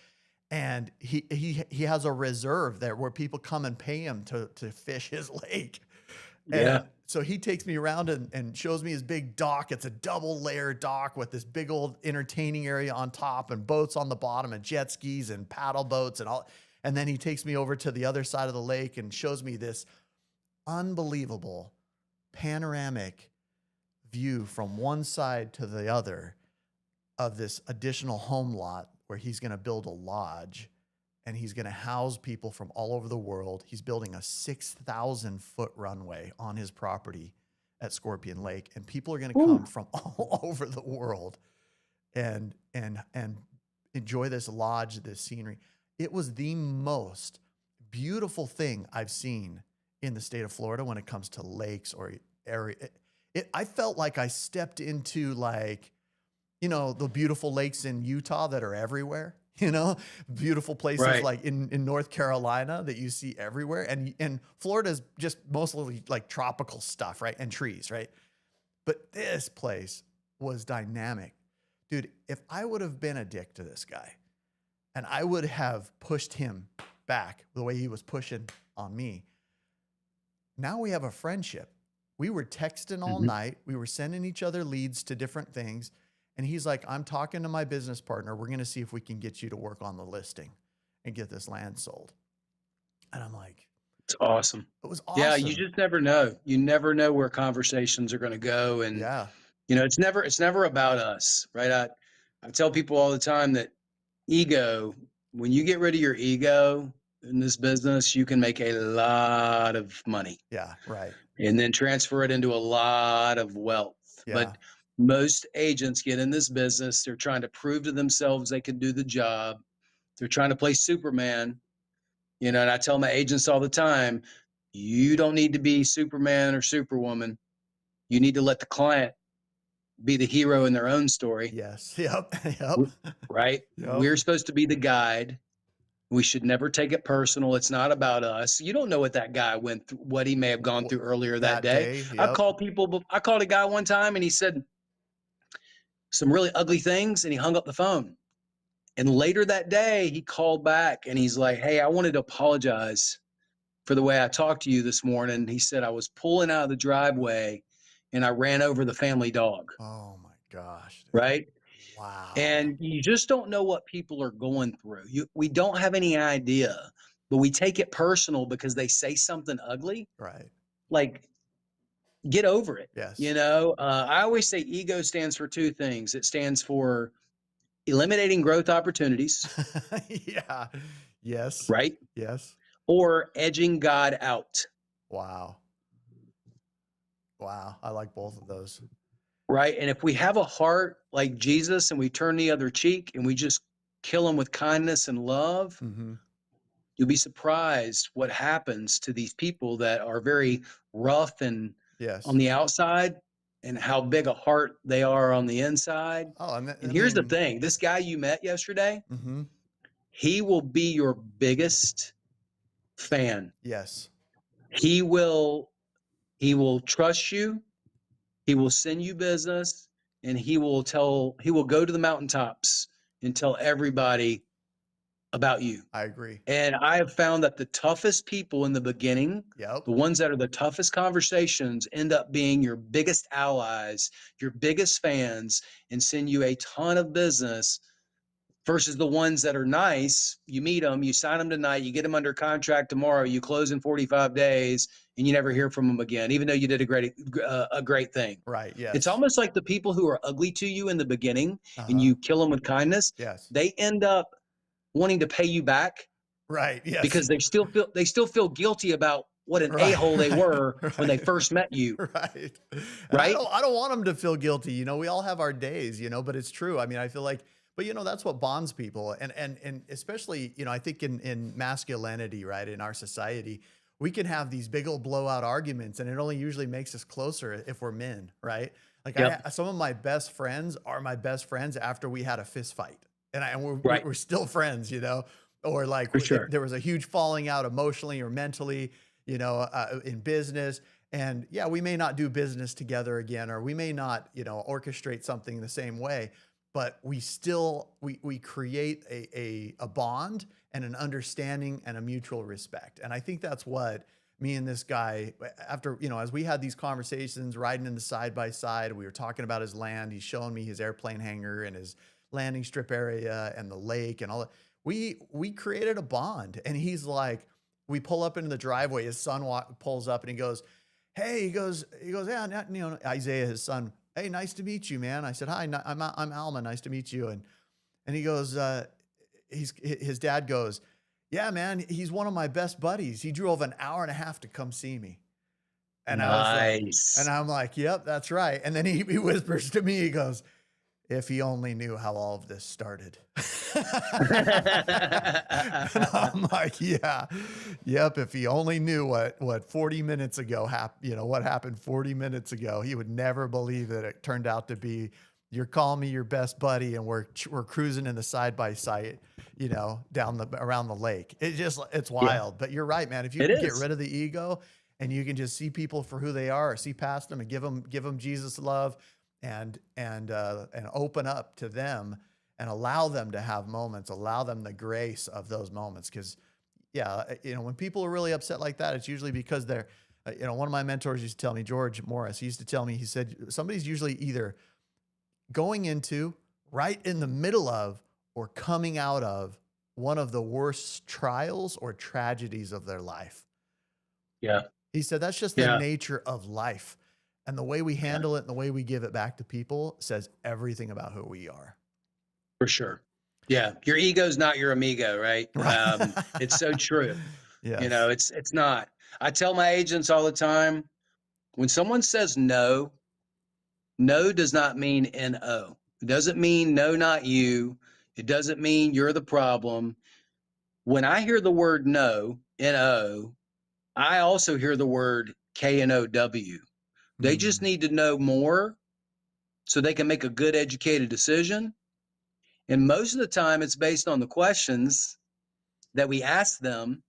And he has a reserve there where people come and pay him to fish his lake.
Yeah.
And so he takes me around and shows me his big dock. It's a double layer dock with this big old entertaining area on top and boats on the bottom and jet skis and paddle boats and all. And then he takes me over to the other side of the lake and shows me this unbelievable panoramic view from one side to the other of this additional home lot where he's going to build a lodge and he's going to house people from all over the world. He's building a 6,000 foot runway on his property at Scorpion Lake, and people are going to come from all over the world and enjoy this lodge, this scenery. It was the most beautiful thing I've seen in the state of Florida when it comes to lakes or area. I felt like I stepped into like, you know, the beautiful lakes in Utah that are everywhere, you know, beautiful places
Right.
like in North Carolina that you see everywhere. And Florida is just mostly like tropical stuff, right? And trees, right? But this place was dynamic. Dude, if I would have been a dick to this guy and I would have pushed him back the way he was pushing on me, now we have a friendship. We were texting all night. We were sending each other leads to different things. And he's like, I'm talking to my business partner. We're going to see if we can get you to work on the listing and get this land sold. And I'm like,
It's awesome.
it was awesome.
Yeah, you just never know. You never know where conversations are going to go. And,
Yeah.
you know, it's never about us, right? I tell people all the time that ego, when you get rid of your ego in this business, you can make a lot of money.
Yeah. Right.
And then transfer it into a lot of wealth.
Yeah.
But most agents get in this business. They're trying to prove to themselves they can do the job. They're trying to play Superman, you know, and I tell my agents all the time, You don't need to be Superman or Superwoman. You need to let the client be the hero in their own story.
Yes. Yep. Yep.
Right?
Yep.
We're supposed to be the guide. We should never take it personal. It's not about us. You don't know what that guy went through, what he may have gone through earlier that day. I've
Yep.
called people. I called a guy one time and he said some really ugly things and he hung up the phone. And later that day, he called back and he's like, hey, I wanted to apologize for the way I talked to you this morning. He said, I was pulling out of the driveway and I ran over the family dog.
Oh my gosh. Dude.
Right?
Wow.
And you just don't know what people are going through. We don't have any idea, but we take it personal because they say something ugly.
Right.
Like, get over it.
Yes.
You know, I always say ego stands for two things. It stands for eliminating growth opportunities.
Yeah. Yes.
Right.
Yes.
Or edging God out.
Wow. Wow. I like both of those.
Right. And if we have a heart like Jesus and we turn the other cheek and we just kill them with kindness and love, you'll be surprised what happens to these people that are very rough and on the outside and how big a heart they are on the inside.
Oh, and
here's the thing. This guy you met yesterday, he will be your biggest fan.
Yes.
He will trust you. He will send you business and he will go to the mountaintops and tell everybody about you.
I agree.
And I have found that the toughest people in the beginning, the ones that are the toughest conversations, end up being your biggest allies, your biggest fans, and send you a ton of business versus the ones that are nice. You meet them, you sign them tonight, you get them under contract tomorrow, you close in 45 days, and you never hear from them again, even though you did a great thing.
Right. Yes.
It's almost like the people who are ugly to you in the beginning and you kill them with kindness.
Yes.
They end up wanting to pay you back.
Right. Yes.
Because they still feel guilty about what an a-hole they were when they first met you.
Right.
Right.
I don't want them to feel guilty. You know, we all have our days, you know, but it's true. I mean, I feel like, but you know, that's what bonds people. And especially, you know, I think in masculinity, right, in our society, we can have these big old blowout arguments and it only usually makes us closer if we're men, right? Like some of my best friends are my best friends after we had a fist fight and we're still friends, you know, or like there was a huge falling out emotionally or mentally, you know, in business. And yeah, we may not do business together again, or we may not, you know, orchestrate something the same way, but we still, we create a bond and an understanding and a mutual respect. And I think that's what me and this guy, after, you know, as we had these conversations riding in the side by side, we were talking about his land. He's showing me his airplane hangar and his landing strip area and the lake and all that. We created a bond. And he's like, we pull up into the driveway, his son pulls up and he goes, hey, he goes, yeah, you know, Isaiah, his son, hey, nice to meet you, man. I said, hi, I'm Alma. Nice to meet you. And he goes, his dad goes, yeah, man, he's one of my best buddies. He drove an hour and a half to come see me. And I'm like, yep, that's right. And then he whispers to me, he goes, if he only knew how all of this started. And I'm like, yeah, yep. If he only knew what 40 minutes ago happened, you know, what happened 40 minutes ago, he would never believe that it turned out to be, you're calling me your best buddy and we're cruising in the side by side, you know, around the lake. It's wild, but you're right, man. If you can get rid of the ego and you can just see people for who they are, or see past them and give them Jesus love, and open up to them and allow them to have moments, allow them the grace of those moments. Cause yeah, you know, when people are really upset like that, it's usually because they're, you know, one of my mentors used to tell me, George Morris, he used to tell me, he said, somebody's usually either going into, right in the middle of, or coming out of one of the worst trials or tragedies of their life.
Yeah.
He said, that's just the nature of life. And the way we handle it and the way we give it back to people says everything about who we are.
For sure. Yeah. Your ego's not your amigo, right? It's so true. Yes. You know, it's not. I tell my agents all the time, when someone says no does not mean N-O. It doesn't mean no, not you. It doesn't mean you're the problem. When I hear the word no, N-O, I also hear the word K-N-O-W. They just
Mm,
need to know more so they can make a good educated decision. And most of the time it's based on the questions that we ask them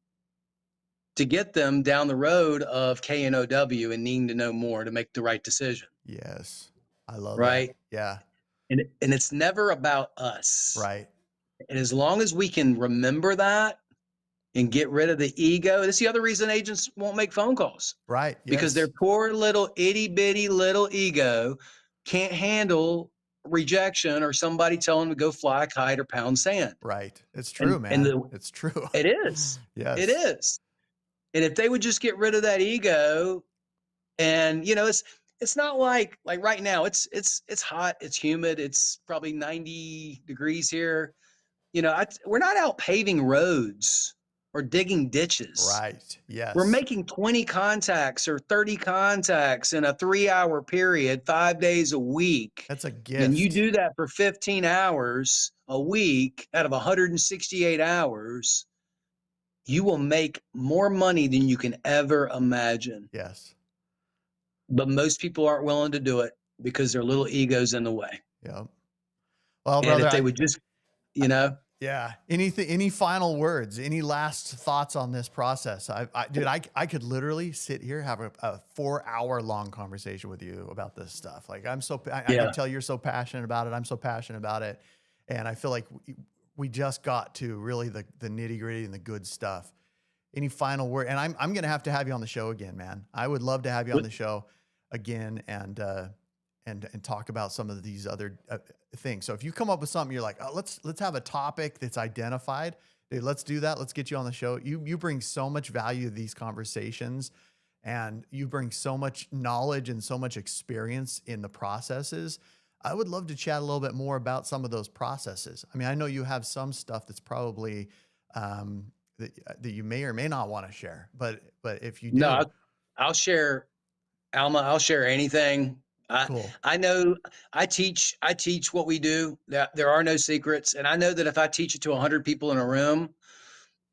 to get them down the road of K-N-O-W and needing to know more to make the right decision.
yes. I love that.
Right.
Yeah.
And it's never about us.
Right.
And as long as we can remember that and get rid of the ego, that's the other reason agents won't make phone calls,
Right.
because their
Yes.
poor little itty bitty little ego can't handle rejection or somebody telling them to go fly a kite or pound sand.
Right. It's true,
And
man.
the
It's true.
it is. It
Yes.
is. And if they would just get rid of that ego, and it's not like right now, it's hot, it's humid, it's probably 90 degrees here. We're not out paving roads or digging ditches.
Right.
We're
Yes.
making 20 contacts or 30 contacts in a 3-hour period, 5 days a week.
That's a
And you
gift.
do that for 15 hours a week out of 168 hours, you will make more money than you can ever imagine.
Yes.
But most people aren't willing to do it because their little ego's in the way.
Yep. Well,
And
brother,
if they would just, you know,
yeah. Any final words? Any last thoughts on this process? Dude, I could literally sit here, have a 4-hour long conversation with you about this stuff. Like I
yeah,
can tell you're so passionate about it. I'm so passionate about it. And I feel like we just got to really the nitty gritty and the good stuff. Any final word? And I'm going to have you on the show again, man. I would love to have you on the show again and talk about some of these other things. So if you come up with something, you're like, oh, let's have a topic that's identified. Dude, let's do that. Let's get you on the show. You bring so much value to these conversations, and you bring so much knowledge and so much experience in the processes. I would love to chat a little bit more about some of those processes. I mean, I know you have some stuff that's probably that you may or may not want to share, but if you
no,
do,
I'll share, Alma. I'll share anything. I
cool.
I know I teach what we do. That there are no secrets, and I know that if I teach it to 100 people in a room,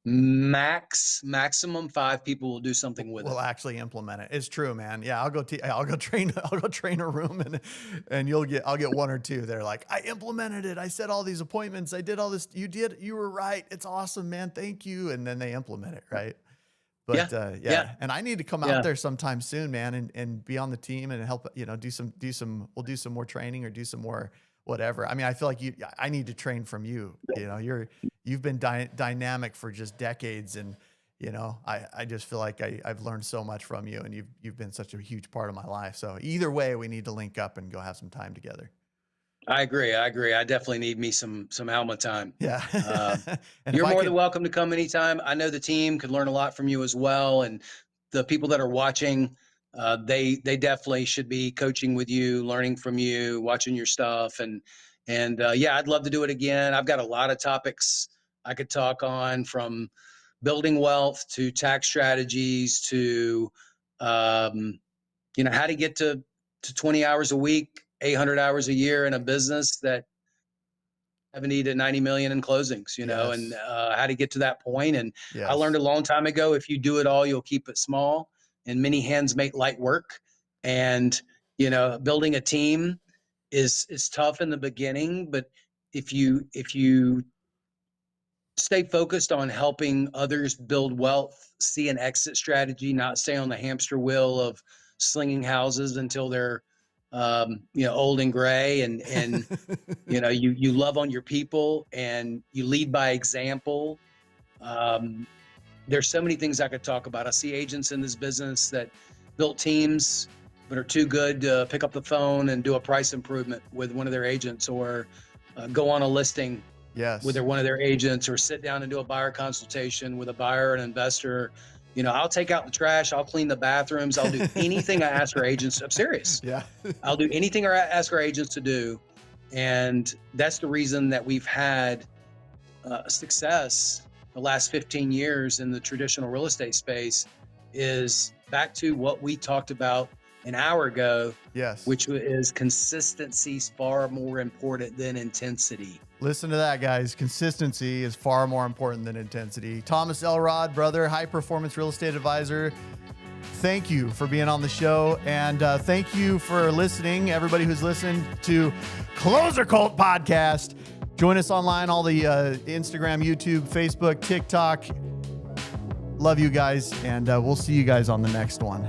maximum 5 people will do something with it.
We'll actually implement it. It's true, man. Yeah, I'll go train a room, and I'll get 1 or 2. They're like, I implemented it. I set all these appointments. I did all this. You were right. It's awesome, man. Thank you. And then they implement it. Right. But
Yeah,
and I need to come
yeah.
out there sometime soon, man, and be on the team and help, we'll do some more training or do some more whatever. I mean, I feel like I need to train from you. You've been dynamic for just decades, and I just feel like I've learned so much from you, and you've been such a huge part of my life. So either way, we need to link up and go have some time together.
I agree. I definitely need me some Alma time.
Yeah. And
You're more than welcome to come anytime. I know the team could learn a lot from you as well, and the people that are watching, they definitely should be coaching with you, learning from you, watching your stuff, and yeah, I'd love to do it again. I've got a lot of topics I could talk on, from building wealth to tax strategies to how to get to 20 hours a week, 800 hours a year in a business that 70 to 90 million in closings, and how to get to that point. And I learned a long time ago, if you do it all, you'll keep it small, and many hands make light work. And, building a team is tough in the beginning, but if you stay focused on helping others build wealth, see an exit strategy, not stay on the hamster wheel of slinging houses until they're old and gray, and you love on your people and you lead by example. There's so many things I could talk about. I see agents in this business that built teams but are too good to pick up the phone and do a price improvement with one of their agents, or go on a listing with one of their agents, or sit down and do a buyer consultation with a buyer and investor. I'll take out the trash. I'll clean the bathrooms. I'll do anything I ask our agents. I'm serious.
Yeah.
I'll do anything I ask our agents to do. And that's the reason that we've had success the last 15 years in the traditional real estate space, is back to what we talked about an hour ago,
Yes.
which is consistency is far more important than intensity.
Listen to that, guys. Consistency is far more important than intensity. Thomas Elrod, brother, high performance real estate advisor. Thank you for being on the show. And thank you for listening, everybody who's listened to Closer Cult Podcast. Join us online, all the Instagram, YouTube, Facebook, TikTok. Love you guys, and we'll see you guys on the next one.